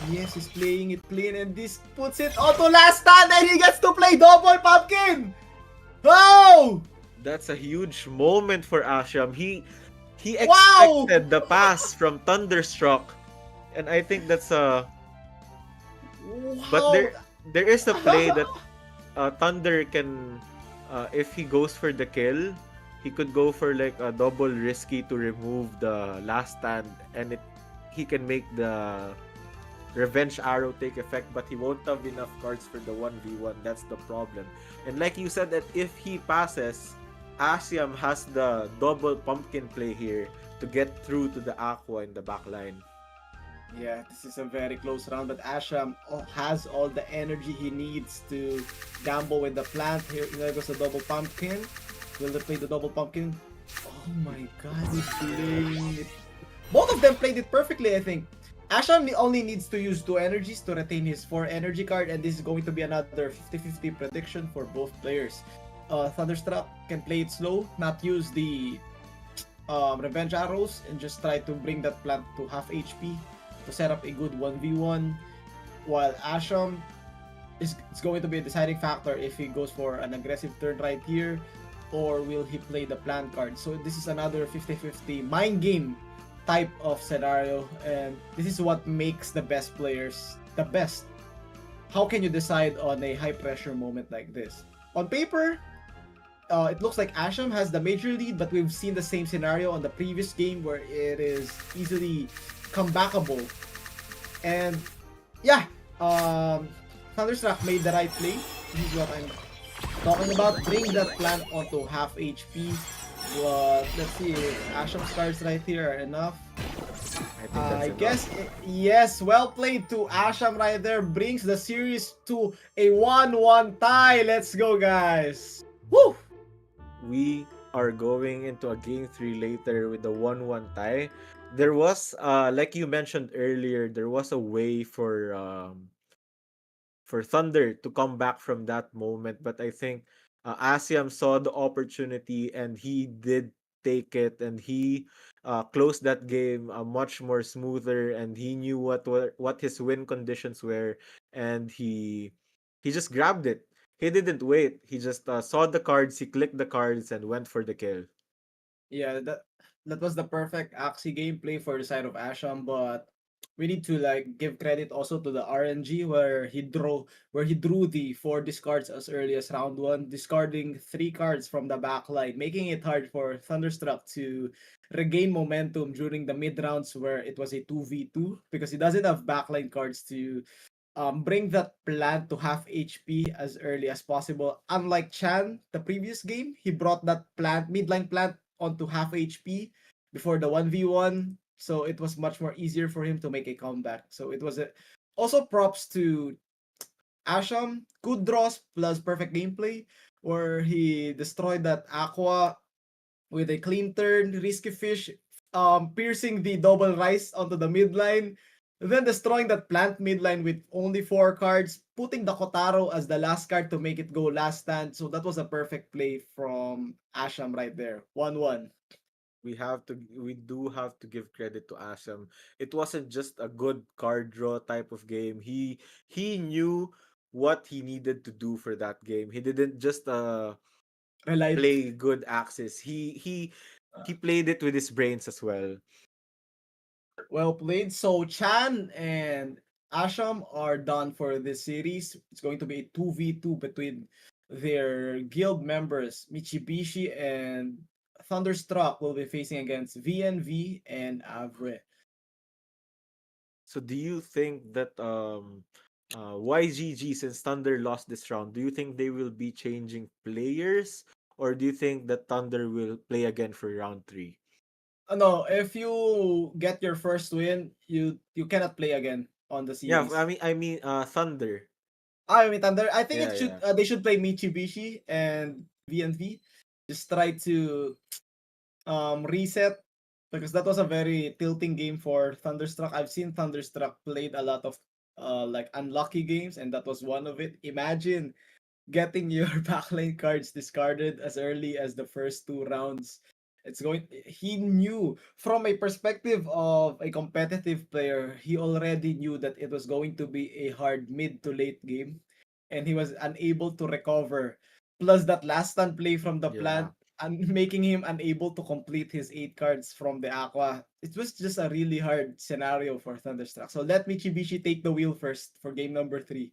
B: Yes, he's playing it clean, and this puts it onto last stand, and he gets to play double pumpkin! Oh!
A: That's a huge moment for Aciam. He
B: Wow!
A: expected the pass from Thunderstruck. And I think that's a... But
B: Wow!
A: there is a play that Thunder can... if he goes for the kill, he could go for like a double risky to remove the last stand, and he can make the revenge arrow take effect, but he won't have enough cards for the 1v1. That's the problem. And like you said, that if he passes, Aciam has the double pumpkin play here to get through to the Aqua in the backline.
B: Yeah, this is a very close round, but Aciam has all the energy he needs to gamble with the plant. Here goes the double pumpkin. Will they play the double pumpkin? Oh my god, he's playing it. Both of them played it perfectly, I think. Aciam only needs to use 2 energies to retain his 4 energy card, and this is going to be another 50-50 prediction for both players. Thunderstruck can play it slow, not use the revenge arrows, and just try to bring that plant to half HP to set up a good 1v1, while Aciam is going to be a deciding factor if he goes for an aggressive turn right here, or will he play the plant card. So this is another 50-50 mind game type of scenario, and this is what makes the best players the best. How can you decide on a high pressure moment like this? On paper, it looks like Aciam has the major lead, but we've seen the same scenario on the previous game where it is easily comebackable. And yeah, Thunderstruck made the right play. This is what I'm talking about. Bring that plant onto half HP. But let's see if Aciam's cards right here are enough. I guess, yes, well played to Aciam right there. Brings the series to a 1-1 tie. Let's go, guys. Woo!
A: We are going into a game 3 later with the 1-1 tie. There was, like you mentioned earlier, there was a way for Thunder to come back from that moment, but I think Aciam saw the opportunity and he did take it, and he closed that game much more smoother, and he knew what his win conditions were, and he just grabbed it. He didn't wait. He just saw the cards, he clicked the cards, and went for the kill.
B: Yeah, that was the perfect Axie gameplay for the side of Aciam, but we need to like give credit also to the RNG where he drew the 4 discards as early as round 1, discarding 3 cards from the back line, making it hard for Thunderstruck to regain momentum during the mid rounds where it was a 2v2, because he doesn't have backline cards to bring that plant to half HP as early as possible. Unlike Chan, the previous game, he brought that midline plant onto half HP before the 1v1. So it was much more easier for him to make a comeback. So it was also props to Aciam, good draws plus perfect gameplay, where he destroyed that Aqua with a clean turn, risky fish, piercing the double rise onto the mid line, then destroying that plant mid line with only 4 cards, putting the Kotaro as the last card to make it go last stand. So that was a perfect play from Asham right there. 1-1.
A: We do have to give credit to Aciam. It wasn't just a good card draw type of game. He knew what he needed to do for that game. He didn't just
B: Relied.
A: play good axis. He played it with his brains as well.
B: Well played. So Chan and Asham are done for this series. It's going to be a 2v2 between their guild members. Mitchybishi and Thunderstruck will be facing against VNV and Avre.
A: So do you think that YGG, since Thunder lost this round, do you think they will be changing players, or do you think that Thunder will play again for round 3?
B: No, if you get your first win, you cannot play again on the
A: Yeah,
B: series.
A: I mean Thunder.
B: I mean Thunder. I think
A: Yeah,
B: it should
A: yeah.
B: they should play Mitsubishi and VNV. Just try to reset because that was a very tilting game for Thunderstruck. I've seen Thunderstruck played a lot of like unlucky games, and that was one of it. Imagine getting your backline cards discarded as early as the first 2 rounds. It's going he knew from a perspective of a competitive player, he already knew that it was going to be a hard mid to late game and he was unable to recover. Plus that last stand play from the
A: Yeah.
B: plant and making him unable to complete his 8 cards from the aqua. It was just a really hard scenario for Thunderstruck. So let Mitsubishi take the wheel first for game number 3.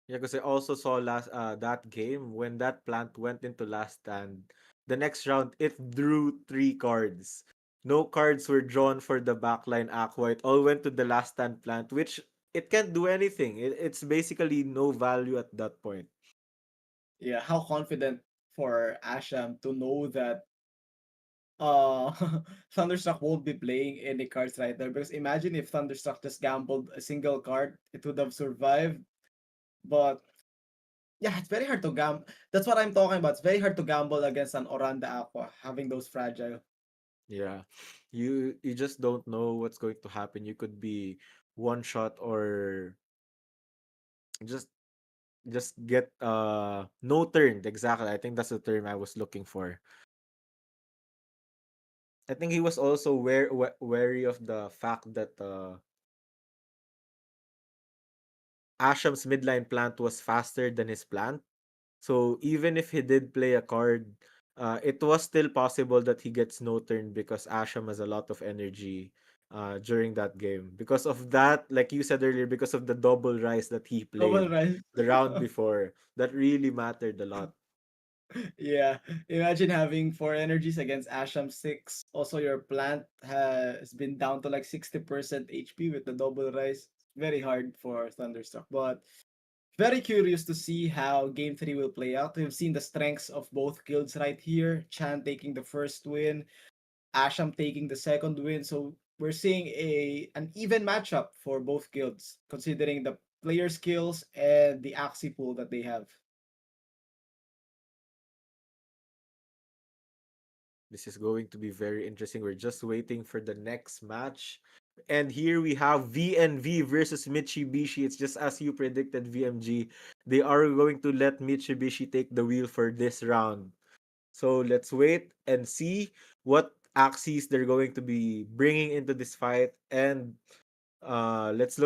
A: Yeah, because I also saw last that game when that plant went into last stand. The next round it drew 3 cards. No cards were drawn for the backline aqua. It all went to the last stand plant, which it can't do anything. It's basically no value at that point.
B: Yeah, how confident for Asham to know that uh Thunderstruck won't be playing any cards right there because imagine if Thunderstruck just gambled a single card, it would have survived. But yeah, it's very hard to gamble. That's what I'm talking about. It's very hard to gamble against an Oranda Aqua, having those fragile.
A: Yeah. You just don't know what's going to happen. You could be one shot or just get no turned. Exactly. I think that's the term I was looking for. I think he was also wary of the fact that Asham's midline plant was faster than his plant. So even if he did play a card, it was still possible that he gets no turn because Asham has a lot of energy during that game. Because of that, like you said earlier, because of the double rise that he
B: Double
A: played
B: rise.
A: the round before, that really mattered a lot.
B: Yeah, imagine having 4 energies against Asham 6. Also, your plant has been down to like 60% HP with the double rise. Very hard for Thunderstruck, but very curious to see how game 3 will play out. We've seen the strengths of both guilds right here. Chan taking the first win, Asham taking the second win. So we're seeing an even matchup for both guilds, considering the player skills and the Axie pool that they have.
A: This is going to be very interesting. We're just waiting for the next match. And here we have VNV versus Mitchybishi. It's just as you predicted, VMG. They are going to let Mitchybishi take the wheel for this round. So let's wait and see what axes they're going to be bringing into this fight. And let's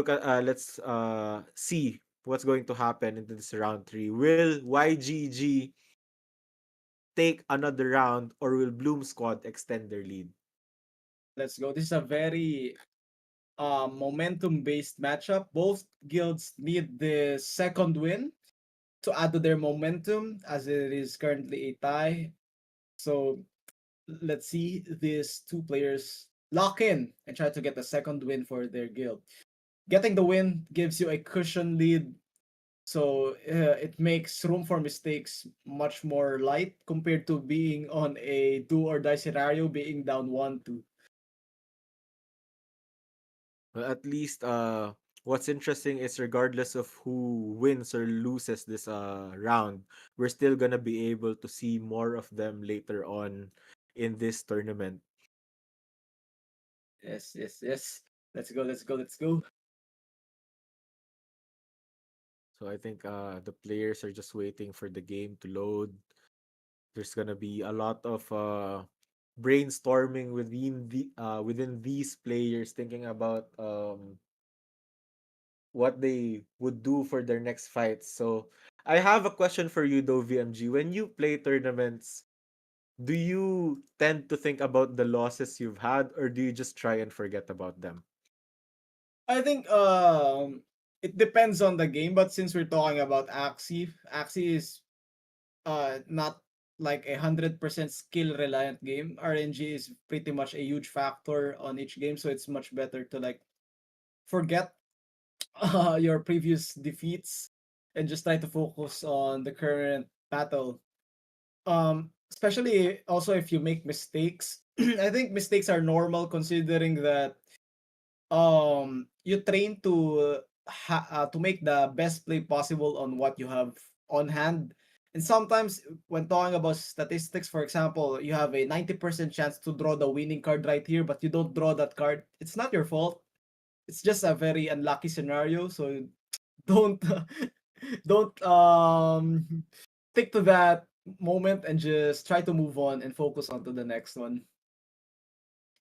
A: see what's going to happen into this round 3. Will YGG take another round, or will Bloom Squad extend their lead?
B: Let's go. This is a very momentum based matchup. Both guilds need the second win to add to their momentum as it is currently a tie. So let's see these two players lock in and try to get the second win for their guild. Getting the win gives you a cushion lead, so it makes room for mistakes much more light compared to being on a do or die scenario, being down 1-2.
A: Well, at least what's interesting is regardless of who wins or loses this round, we're still gonna be able to see more of them later on in this tournament.
B: Yes, yes, yes. Let's go, let's go, let's go.
A: So I think the players are just waiting for the game to load. There's gonna be a lot of brainstorming within these players, thinking about what they would do for their next fight. So I have a question for you though, VMG. When you play tournaments, do you tend to think about the losses you've had, or do you just try and forget about them?
B: I think it depends on the game, but since we're talking about Axie, Axie is not like 100% skill reliant game. RNG is pretty much a huge factor on each game, so it's much better to like forget your previous defeats and just try to focus on the current battle. Especially also if you make mistakes. I think mistakes are normal considering that you train to make the best play possible on what you have on hand. And sometimes when talking about statistics, for example, you have a 90% chance to draw the winning card right here, but you don't draw that card. It's not your fault. It's just a very unlucky scenario. So don't don't stick to that moment and just try to move on and focus on to the next one.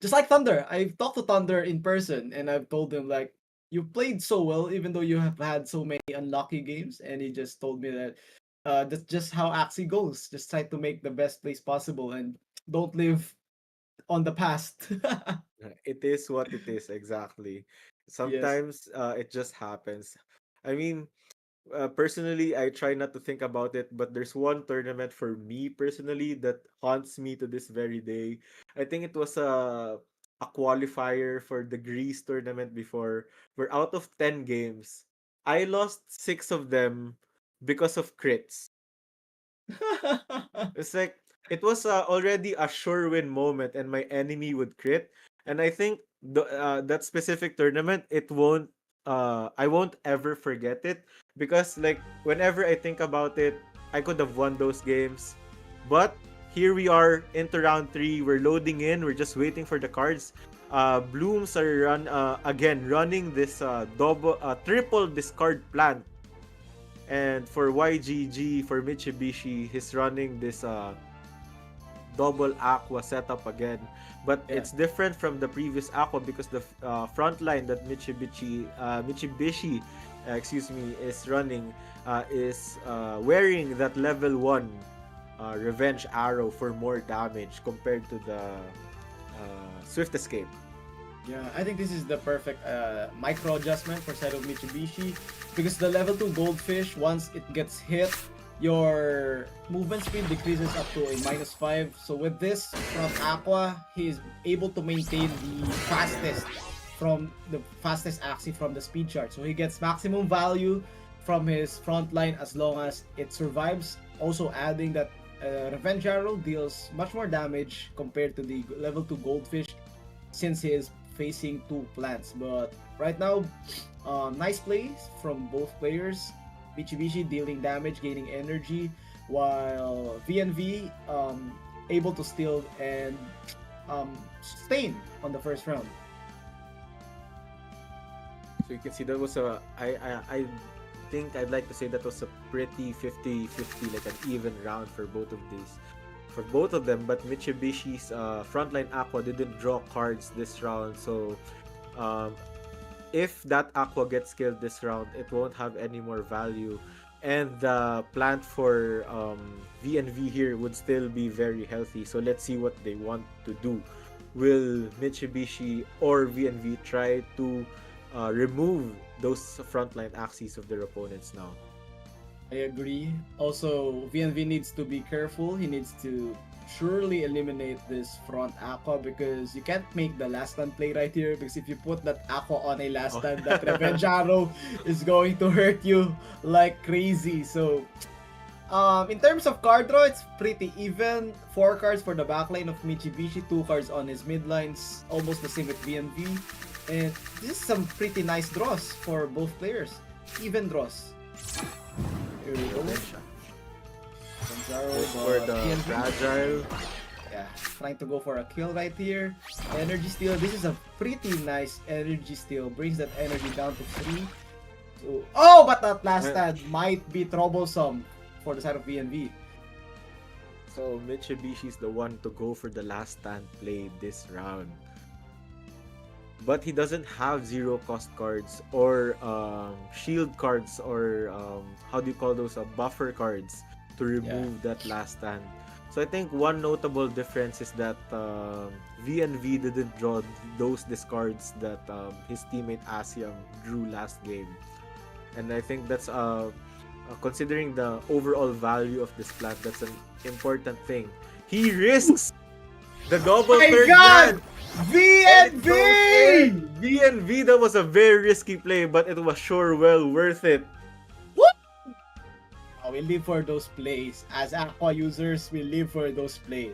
B: Just like Thunder, I've talked to Thunder in person and I've told him like you played so well even though you have had so many unlucky games, and he just told me that that's just how Axie goes. Just try to make the best plays possible and don't live on the past.
A: It is what it is, exactly.
B: Yes.
A: Sometimes it just happens. I mean, personally, I try not to think about it, but there's one tournament for me personally that haunts me to this very day. I think it was a qualifier for the Greece tournament before. We're out of 10 games. I lost 6 of them because of crits. It's like it was already a sure win moment, and my enemy would crit. And I think that specific tournament, it won't. I won't ever forget it because like whenever I think about it, I could have won those games, but here we are into round three. We're loading in. We're just waiting for the cards. Blooms are again running this triple discard plant, and for YGG, for Mitchybishi, he's running this double aqua setup again. But
B: Yeah.
A: it's different from the previous aqua because the front line that Mitchybishi excuse me, is running is wearing that level 1 revenge arrow for more damage compared to the Swift Escape.
B: Yeah, I think this is the perfect micro adjustment for side of Mitsubishi because the level 2 goldfish, once it gets hit, your movement speed decreases up to a -5. So with this from Aqua, he is able to maintain the fastest Axie from the speed chart. So he gets maximum value from his front line as long as it survives. Also adding that Revenge Arrow deals much more damage compared to the level 2 goldfish since he is facing two plants. But right now, nice plays from both players. Mitsubishi dealing damage, gaining energy, while VNV able to steal and sustain on the first round.
A: So you can see that was I think I'd like to say that was a pretty 50-50, like an even round for both of these. For both of them, but Mitsubishi's frontline Aqua didn't draw cards this round, so um, if that Aqua gets killed this round, it won't have any more value. And the plant for VNV here would still be very healthy. So let's see what they want to do. Will Mitsubishi or VNV try to remove those frontline axes of their opponents now?
B: I agree. Also, VNV needs to be careful. He needs to surely eliminate this front aqua because you can't make the last stand play right here because if you put that aqua on a last stand, that revenge arrow is going to hurt you like crazy. So in terms of card draw, it's pretty even. 4 cards for the backline of Mitsubishi, 2 cards on his mid lines, almost the same with VNV. And this is some pretty nice draws for both players. Even draws. Here we go. Gonzaro,
A: For the fragile.
B: yeah, trying to go for a kill right here. Energy steal. This is a pretty nice energy steal. Brings that energy down to 3. So, oh, but that last stand might be troublesome for the side of VNV.
A: So Mitchybishi's the one to go for the last stand play this round. But he doesn't have zero cost cards or shield cards or how do you call those, buffer cards to remove that last stand. So I think one notable difference is that VNV didn't draw those discards that his teammate Aciam drew last game. And I think that's considering the overall value of this plant, that's an important thing. He risks the double third land.
B: VNV!
A: VNV, that was a very risky play, but it was sure well worth it.
B: We live for those plays. As Aqua users, we live for those plays.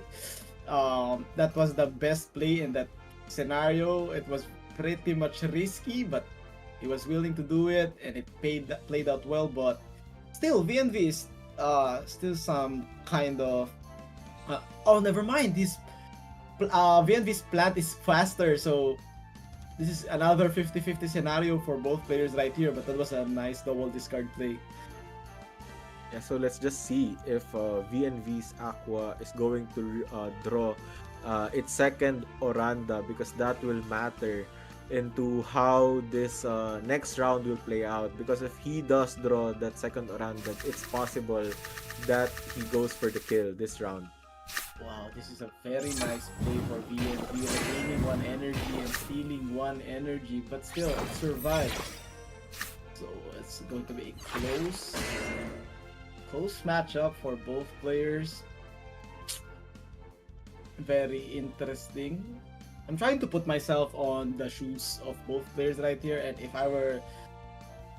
B: That was the best play in that scenario. It was pretty much risky, but he was willing to do it, and it played out well. But still, VNV is still some kind of. Oh, never mind. This VNV's plant is faster, so this is another 50-50 scenario for both players right here. But that was a nice double discard play.
A: Yeah, so let's just see if VNV's Aqua is going to draw its second Oranda, because that will matter into how this next round will play out. Because if he does draw that second Oranda, it's possible that he goes for the kill this round.
B: Wow, this is a very nice play for VNV, regaining 1 energy and stealing 1 energy, but still it survives. So it's going to be a close matchup for both players. Very interesting. I'm trying to put myself on the shoes of both players right here, and if I were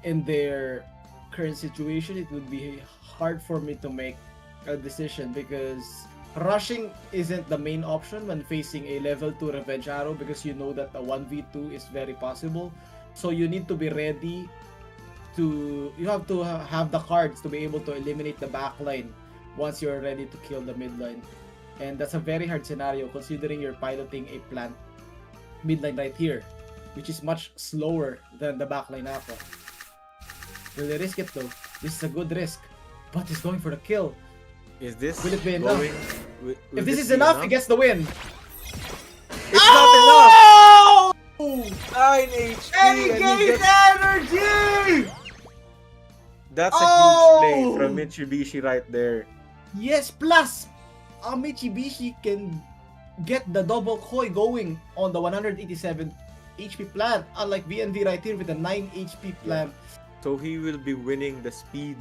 B: in their current situation, it would be hard for me to make a decision, because rushing isn't the main option when facing a level 2 Revenge Arrow, because you know that a 1v2 is very possible. So you need to be ready to, you have to have the cards to be able to eliminate the backline once you're ready to kill the midline. And that's a very hard scenario considering you're piloting a plant midline right here, which is much slower than the backline Aqua. Will they risk it though? This is a good risk, but he's going for the kill.
A: Is this
B: Will it be enough?
A: Will
B: If this is
A: be
B: enough, he gets the win.
A: It's not enough! 9 HP
B: And he
A: and he
B: gains
A: gets...
B: energy!
A: That's a huge play from Mitchybishi right there.
B: Yes, plus Mitchybishi can get the double koi going on the 187 HP plant, unlike VNV right here with the 9 HP plant.
A: So he will be winning the speed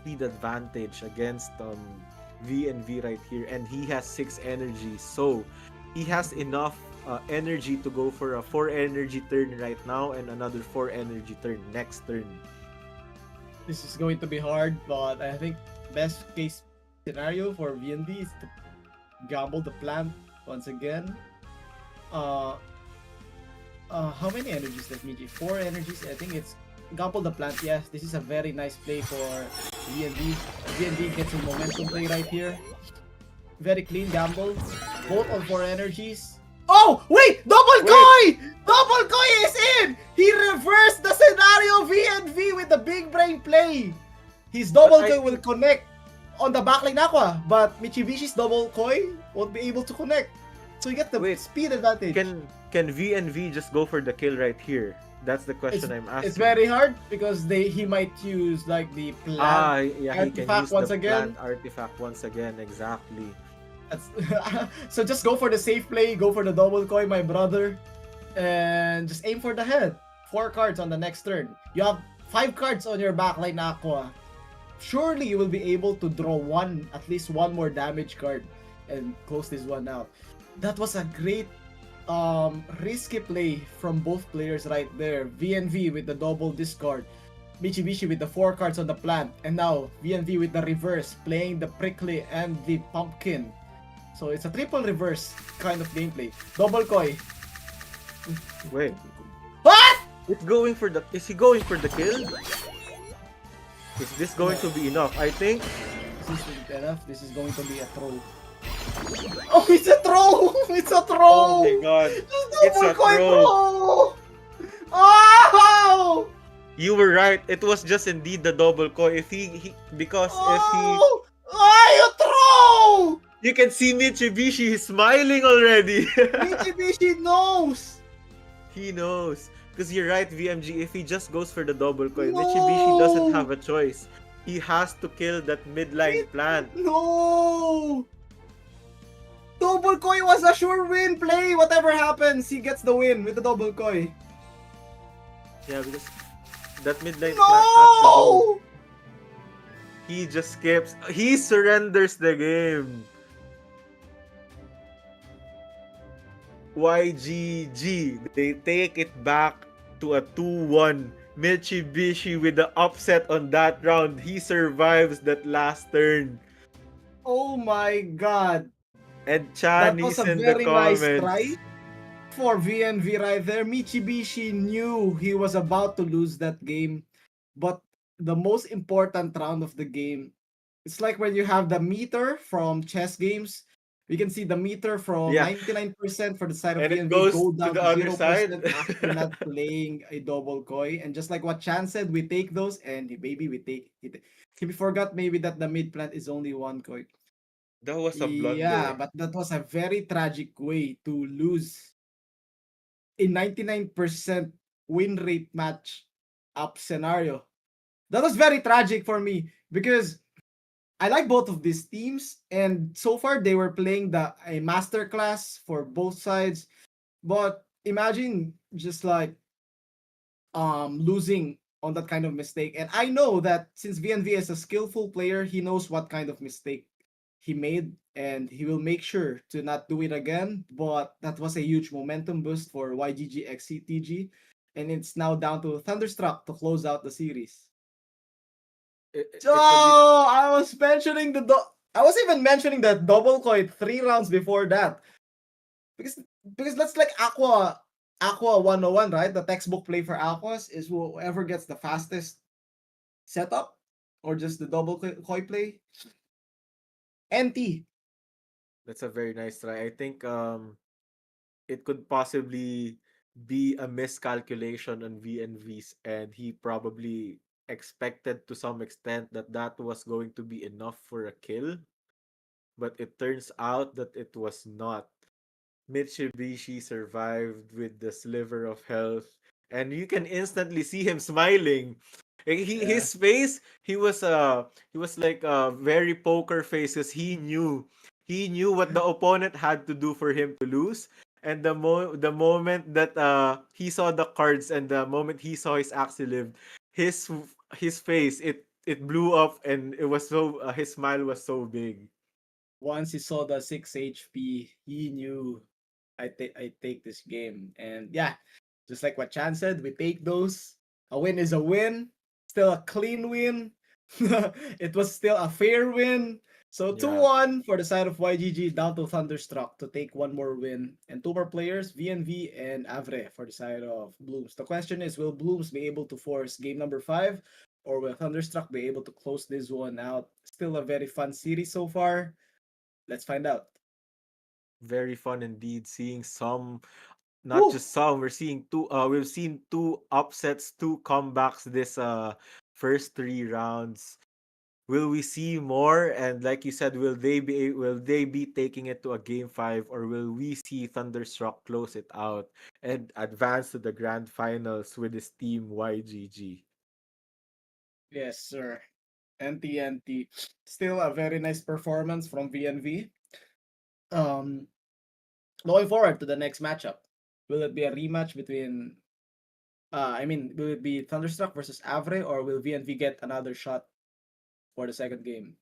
A: advantage against VNV right here, and he has 6 energy, so he has enough energy to go for a 4 energy turn right now and another 4 energy turn next turn.
B: This is going to be hard, but I think best case scenario for VNV is to gamble the plant once again. How many energies does Mitchy? 4 energies. I think it's gamble the plant. Yes, this is a very nice play for VNV. VNV gets a momentum play right here. Very clean gamble. Both on 4 energies. Oh, wait! Double koi! Double koi is in! He reversed the scenario VNV with the big brain play. His double koi will connect on the backline Aqua, but Mitchybishi's double koi won't be able to connect. So you get the speed advantage.
A: Can VNV just go for the kill right here? That's the question I'm asking.
B: It's very hard because he might use like the plant
A: artifact plant artifact once again, exactly.
B: So just go for the safe play, go for the double koi, my brother, and just aim for the head. 4 cards on the next turn. You have 5 cards on your backline Aqua. Surely you will be able to draw at least one more damage card and close this one out. That was a great risky play from both players right there. VNV with the double discard, Mitchybishi with the 4 cards on the plant, and now VNV with the reverse, playing the prickly and the pumpkin. So it's a triple reverse kind of gameplay. Double koi.
A: Wait,
B: What?
A: it's going for the. Is he going for the kill? Is this going
B: No,
A: to be enough? I think.
B: this isn't enough. This is going to be a throw. Oh, it's a throw! It's a
A: Oh my
B: throw!
A: god,
B: Just
A: it's
B: double
A: a
B: coin
A: throw.
B: throw! Oh!
A: You were right. It was just indeed the double coin. If because if he,
B: Oh! Oh, you throw!
A: you can see Mitchybishi, he's smiling already.
B: Mitchybishi knows!
A: He knows. Because you're right, VMG. If he just goes for the double coin, Mitchybishi doesn't
B: No!
A: have a choice. He has to kill that midline plant.
B: No! Double koi was a sure win play. Whatever happens, he gets the win with the double koi.
A: Yeah, because that midline plant has to go.
B: No!
A: He just skips. He surrenders the game. YGG. They take it back to a 2-1. Mitsubishi with the upset on that round. He survives that last turn.
B: Oh my god.
A: And
B: That was
A: Chinese
B: a
A: in the
B: very nice try
A: comments.
B: for VNV right there. Mitsubishi knew he was about to lose that game. But the most important round of the game, it's like when you have the meter from chess games. We can see the meter from
A: Yeah.
B: 99% for the side of
A: And it
B: VNV
A: goes
B: go
A: to
B: down
A: the
B: to
A: other side.
B: 0% after not playing a double koi. And just like what Chan said, we take those and maybe we take it. He forgot maybe that the mid plant is only one koi.
A: That was a
B: Yeah,
A: blunder.
B: but that was a very tragic way to lose a 99% win rate match up scenario. That was very tragic for me because I like both of these teams, and so far they were playing the a master class for both sides. But imagine just like losing on that kind of mistake. And I know that since VNV is a skillful player, he knows what kind of mistake he made and he will make sure to not do it again. But that was a huge momentum boost for YGG XCTG. And it's now down to Thunderstruck to close out the series.
A: It's a bit.
B: Oh, I was mentioning I was even mentioning that double coin 3 rounds before that. Because because that's like Aqua 101, right? The textbook play for Aquas is whoever gets the fastest setup or just the double koi play. NT.
A: That's a very nice try. I think it could possibly be a miscalculation on VNV's and he probably expected to some extent that that was going to be enough for a kill, but it turns out that it was not. Mitsubishi survived with the sliver of health, and you can instantly see him smiling.
B: Yeah.
A: His face, he was like a very poker face because he knew what the opponent had to do for him to lose. And the moment that he saw the cards and the moment he saw his Axie lived, his his face it blew up and it was so his smile was so big.
B: Once he saw the 6 HP, he knew I take this game. And yeah, just like what Chan said, we take those. A win is a win. Still a clean win. It was still a fair win. So
A: Yeah.
B: 2-1 for the side of YGG down to Thunderstruck to take one more win. And two more players, VNV and Avre for the side of Blooms. The question is, will Blooms be able to force game number 5? Or will Thunderstruck be able to close this one out? Still a very fun series so far. Let's find out.
A: Very fun indeed seeing some, not
B: Woo!
A: just some, we've seen two upsets, two comebacks this first 3 rounds. Will we see more? And like you said, will they be taking it to a game 5, or will we see Thunderstruck close it out and advance to the grand finals with his team YGG?
B: Yes, sir. NTNT. Still a very nice performance from VNV. Um, Looking forward to the next matchup. Will it be a rematch between will it be Thunderstruck versus Avre, or will VNV get another shot for the second game?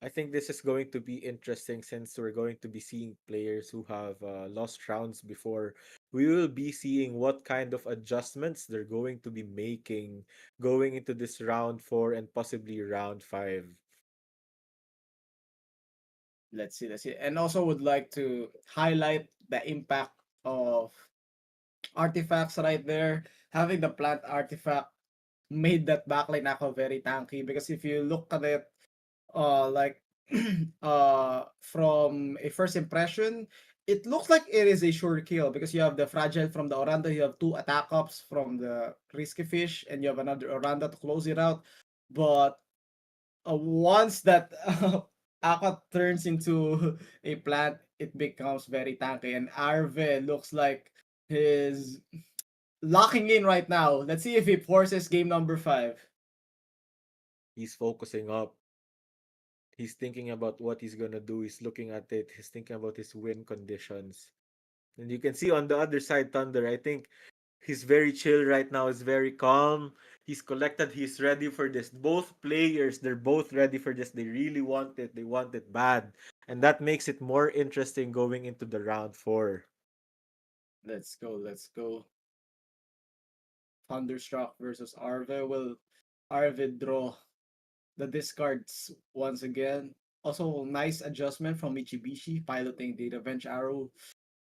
A: I think this is going to be interesting since we're going to be seeing players who have lost rounds before. We will be seeing what kind of adjustments they're going to be making going into this round 4 and possibly round 5.
B: Let's see. And also would like to highlight the impact of artifacts right there. Having the plant artifact made that backline Aqua very tanky because if you look at it like from a first impression, it looks like it is a sure kill because you have the fragile from the Oranda, you have two attack ups from the risky fish, and you have another Oranda to close it out. But once that Aqua turns into a plant, it becomes very tanky, and Arve looks like he's locking in right now. Let's see if he forces game number 5.
A: He's focusing up. He's thinking about what he's gonna do. He's looking at it. He's thinking about his win conditions. And you can see on the other side, Thunder, I think he's very chill right now. He's very calm. He's collected. He's ready for this. Both players, they're both ready for this. They really want it. They want it bad. And that makes it more interesting going into the round 4.
B: Let's go, let's go. Thunderstruck versus Arve. Will Arve draw the discards once again? Also, nice adjustment from Mitchybishi, piloting the Revenge Arrow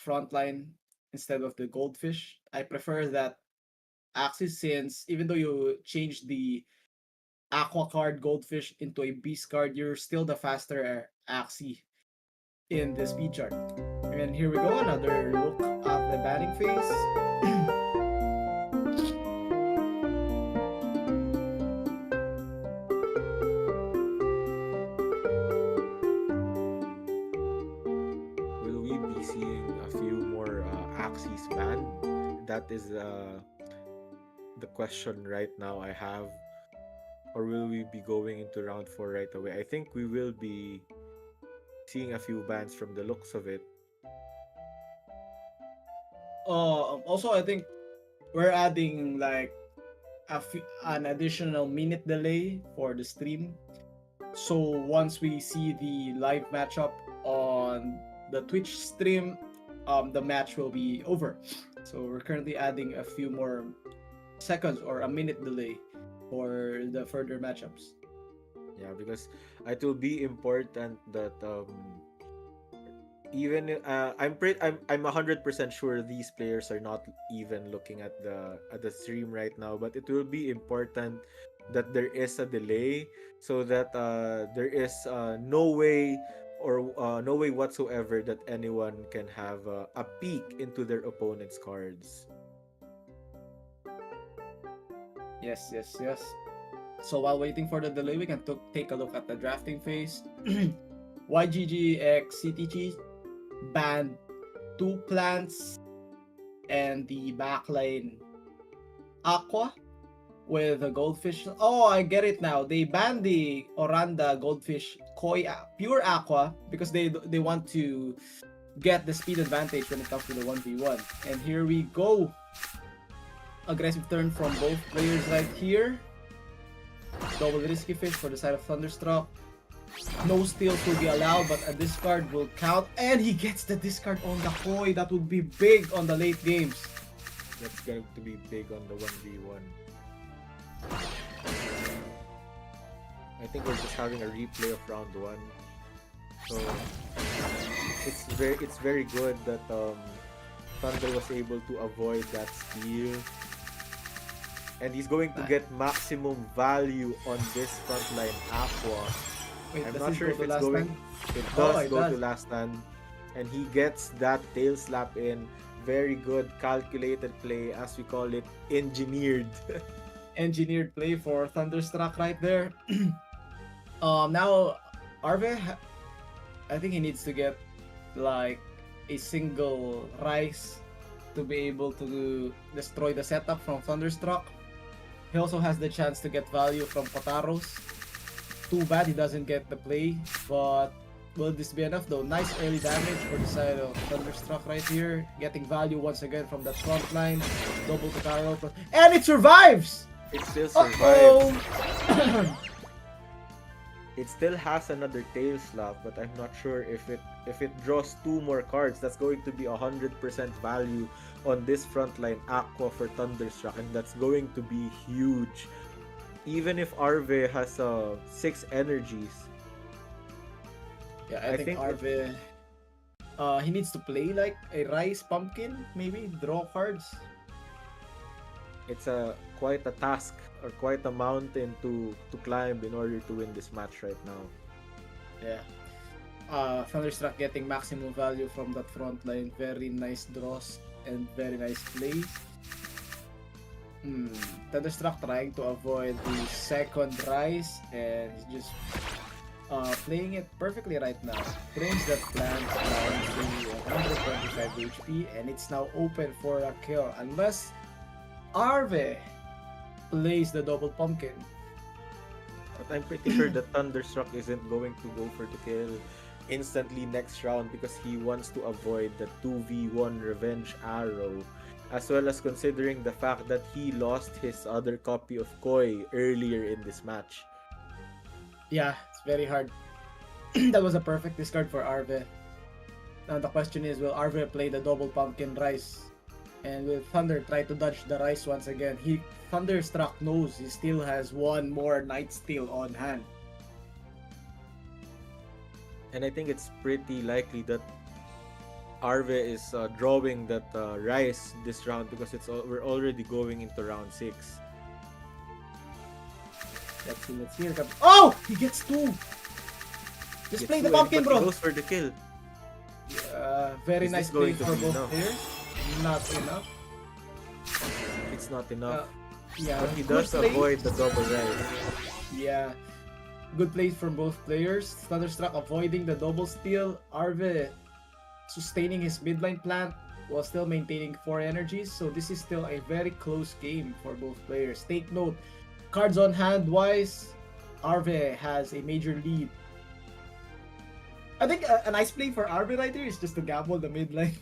B: frontline instead of the Goldfish. I prefer that Axis since even though you change the Aqua card Goldfish into a Beast card, you're still the faster Axie in the speed chart. And here we go, another look at the batting phase.
A: Will we be seeing a few more Axis banned? That is the question right now I have. Or will we be going into round 4 right away? I think we will be seeing a few bans from the looks of it.
B: Also, I think we're adding like an additional minute delay for the stream. So once we see the live matchup on the Twitch stream, the match will be over. So we're currently adding a few more seconds or a minute delay for the further matchups.
A: Yeah, because it will be important that even I'm 100% sure these players are not even looking at the stream right now, but it will be important that there is a delay so that there is no way or no way whatsoever that anyone can have a peek into their opponent's cards.
B: Yes. So while waiting for the delay, we can take a look at the drafting phase. YGG CTG banned 2 plants and the backline Aqua with a goldfish. Oh, I get it now. They banned the Oranda goldfish koi pure Aqua because they want to get the speed advantage when it comes to the 1v1. And here we go. Aggressive turn from both players right here. Double risky fish for the side of Thunderstruck. No steals will be allowed, but a discard will count. And he gets the discard on the koi. That would be big on the late games.
A: That's going to be big on the 1v1. I think we're just having a replay of round 1. So it's very good that Thunder was able to avoid that steal. And he's going to get maximum value on this frontline Aqua.
B: Wait,
A: I'm not sure if it's going. It does go to last stand. And he gets that tail slap in. Very good calculated play, as we call it, engineered.
B: Engineered play for Thunderstruck right there. Now Arve, I think he needs to get like a single rise to be able to destroy the setup from Thunderstruck. He also has the chance to get value from Kotaros. Too bad he doesn't get the play, but will this be enough though? Nice early damage for the side of Thunderstruck right here. Getting value once again from that front line. Double Kotaro. And it survives!
A: It still survives.
B: Uh-oh.
A: It still has another tail slap, but I'm not sure if it draws 2 more cards. That's going to be 100% value on this frontline Aqua for Thunderstruck, and that's going to be huge. Even if Arve has 6 energies,
B: Yeah, I
A: I
B: think
A: think
B: Arve he needs to play like a rice pumpkin, maybe draw cards.
A: it's a quite a task or quite a mountain to climb in order to win this match right now.
B: Yeah. Thunderstruck getting maximum value from that front line. Very nice draws and very nice plays. Hmm. Thunderstruck trying to avoid the second rise and he's just playing it perfectly right now. Brings that plant down to 125 HP and it's now open for a kill unless Arve plays the double pumpkin.
A: But I'm pretty sure that Thunderstruck isn't going to go for the kill instantly next round because he wants to avoid the 2v1 revenge arrow, as well as considering the fact that he lost his other copy of Koi earlier in this match.
B: Yeah, it's very hard. That was a perfect discard for Arve. Now the question is, will Arve play the double pumpkin rice? And will Thunder try to dodge the rice once again? Thunderstruck knows he still has one more Night Steel on hand.
A: And I think it's pretty likely that Arve is drawing that Rice this round because we're already going into round 6.
B: Let's see, let's hear. Oh! He gets two! Just play the pumpkin,
A: but he
B: bro!
A: goes for the kill.
B: Very
A: Is
B: nice
A: this
B: play
A: going to
B: for
A: be
B: both
A: enough?
B: players. Not enough.
A: It's not
B: Uh,
A: enough.
B: yeah,
A: But he
B: good
A: does
B: play.
A: avoid the double Rice.
B: Yeah, good plays from both players. Thunderstruck avoiding the double steal. Arve sustaining his midline plant while still maintaining 4 energies. So this is still a very close game for both players. Take note, cards on hand wise, Arve has a major lead. I think a nice play for Arve right here is just to gamble the midline.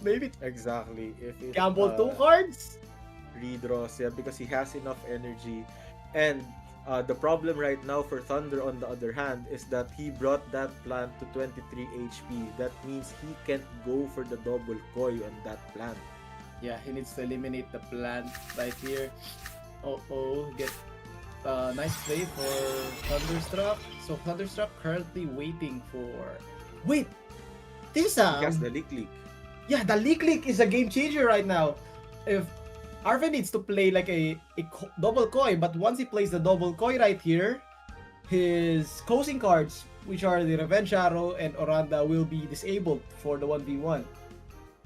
B: Maybe
A: Exactly. If it
B: gamble 2 cards.
A: redraws, yeah, because he has enough energy. And the problem right now for Thunder, on the other hand, is that he brought that plant to 23 HP. That means he can't go for the double koi on that plant.
B: Yeah, he needs to eliminate the plant right here. Oh, get nice play for Thunderstruck. So Thunderstruck currently waiting for. Wait, this
A: He has the leak.
B: yeah, the leak is a game changer right now. If Arve needs to play like a double koi, but once he plays the double koi right here, his closing cards, which are the Revenge Arrow and Oranda, will be disabled for the 1v1.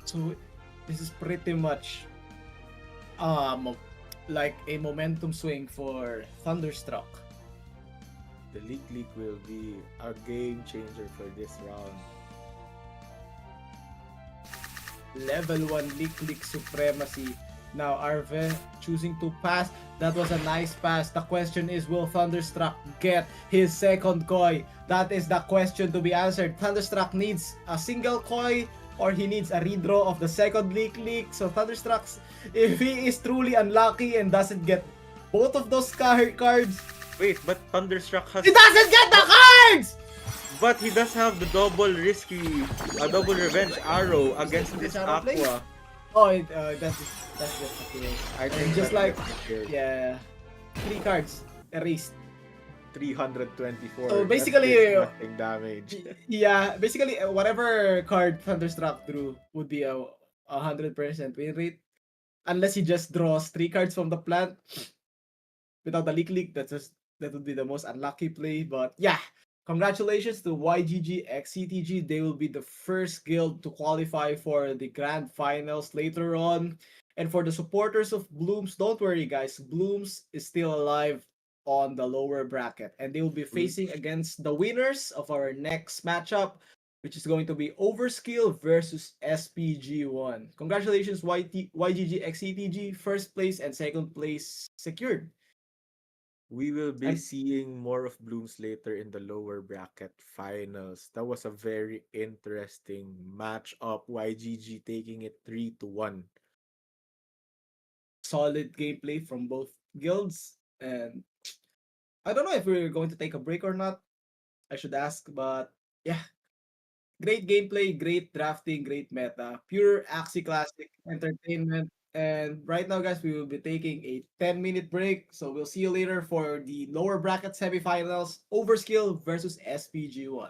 B: So this is pretty much um like a momentum swing for Thunderstruck.
A: The leak will be a game changer for this round.
B: Level 1 Lick Supremacy. Now Arve choosing to pass. That was a nice pass. The question is, will Thunderstruck get his second koi? That is the question to be answered. Thunderstruck needs a single koi or he needs a redraw of the second leak. So Thunderstruck, if he is truly unlucky and doesn't get both of those cards,
A: Wait, but Thunderstruck has...
B: he doesn't get the cards!
A: But he does have the double risky, double revenge arrow against this
B: Arrow play?
A: Aqua.
B: Oh, that's the kill.
A: I
B: And
A: think
B: just
A: that
B: like,
A: gets the kill.
B: yeah, 3 cards erased.
A: 324.
B: So
A: That
B: basically,
A: is nothing damage.
B: yeah, basically whatever card Thunderstruck drew would be a 100% win rate, unless he just draws 3 cards from the plant without the leak. That would be the most unlucky play. But yeah, congratulations to YGG XCTG. They will be the first guild to qualify for the grand finals later on. And for the supporters of Blooms, don't worry, guys. Blooms is still alive on the lower bracket, and they will be
A: We
B: facing against the winners of our next matchup, which is going to be Overskill versus SPG1. Congratulations, YGG XCTG, first place and second place secured.
A: we will be
B: And
A: seeing more of Blooms later in the lower bracket finals. That was a very interesting matchup. YGG taking it 3-1.
B: solid gameplay from both guilds. And I don't know if we're going to take a break or not. I should ask, but yeah, great gameplay, great drafting, great meta, pure Axie classic entertainment. And right now, guys, we will be taking a 10-minute break. So we'll see you later for the lower bracket semifinals, Overskill versus SPG1.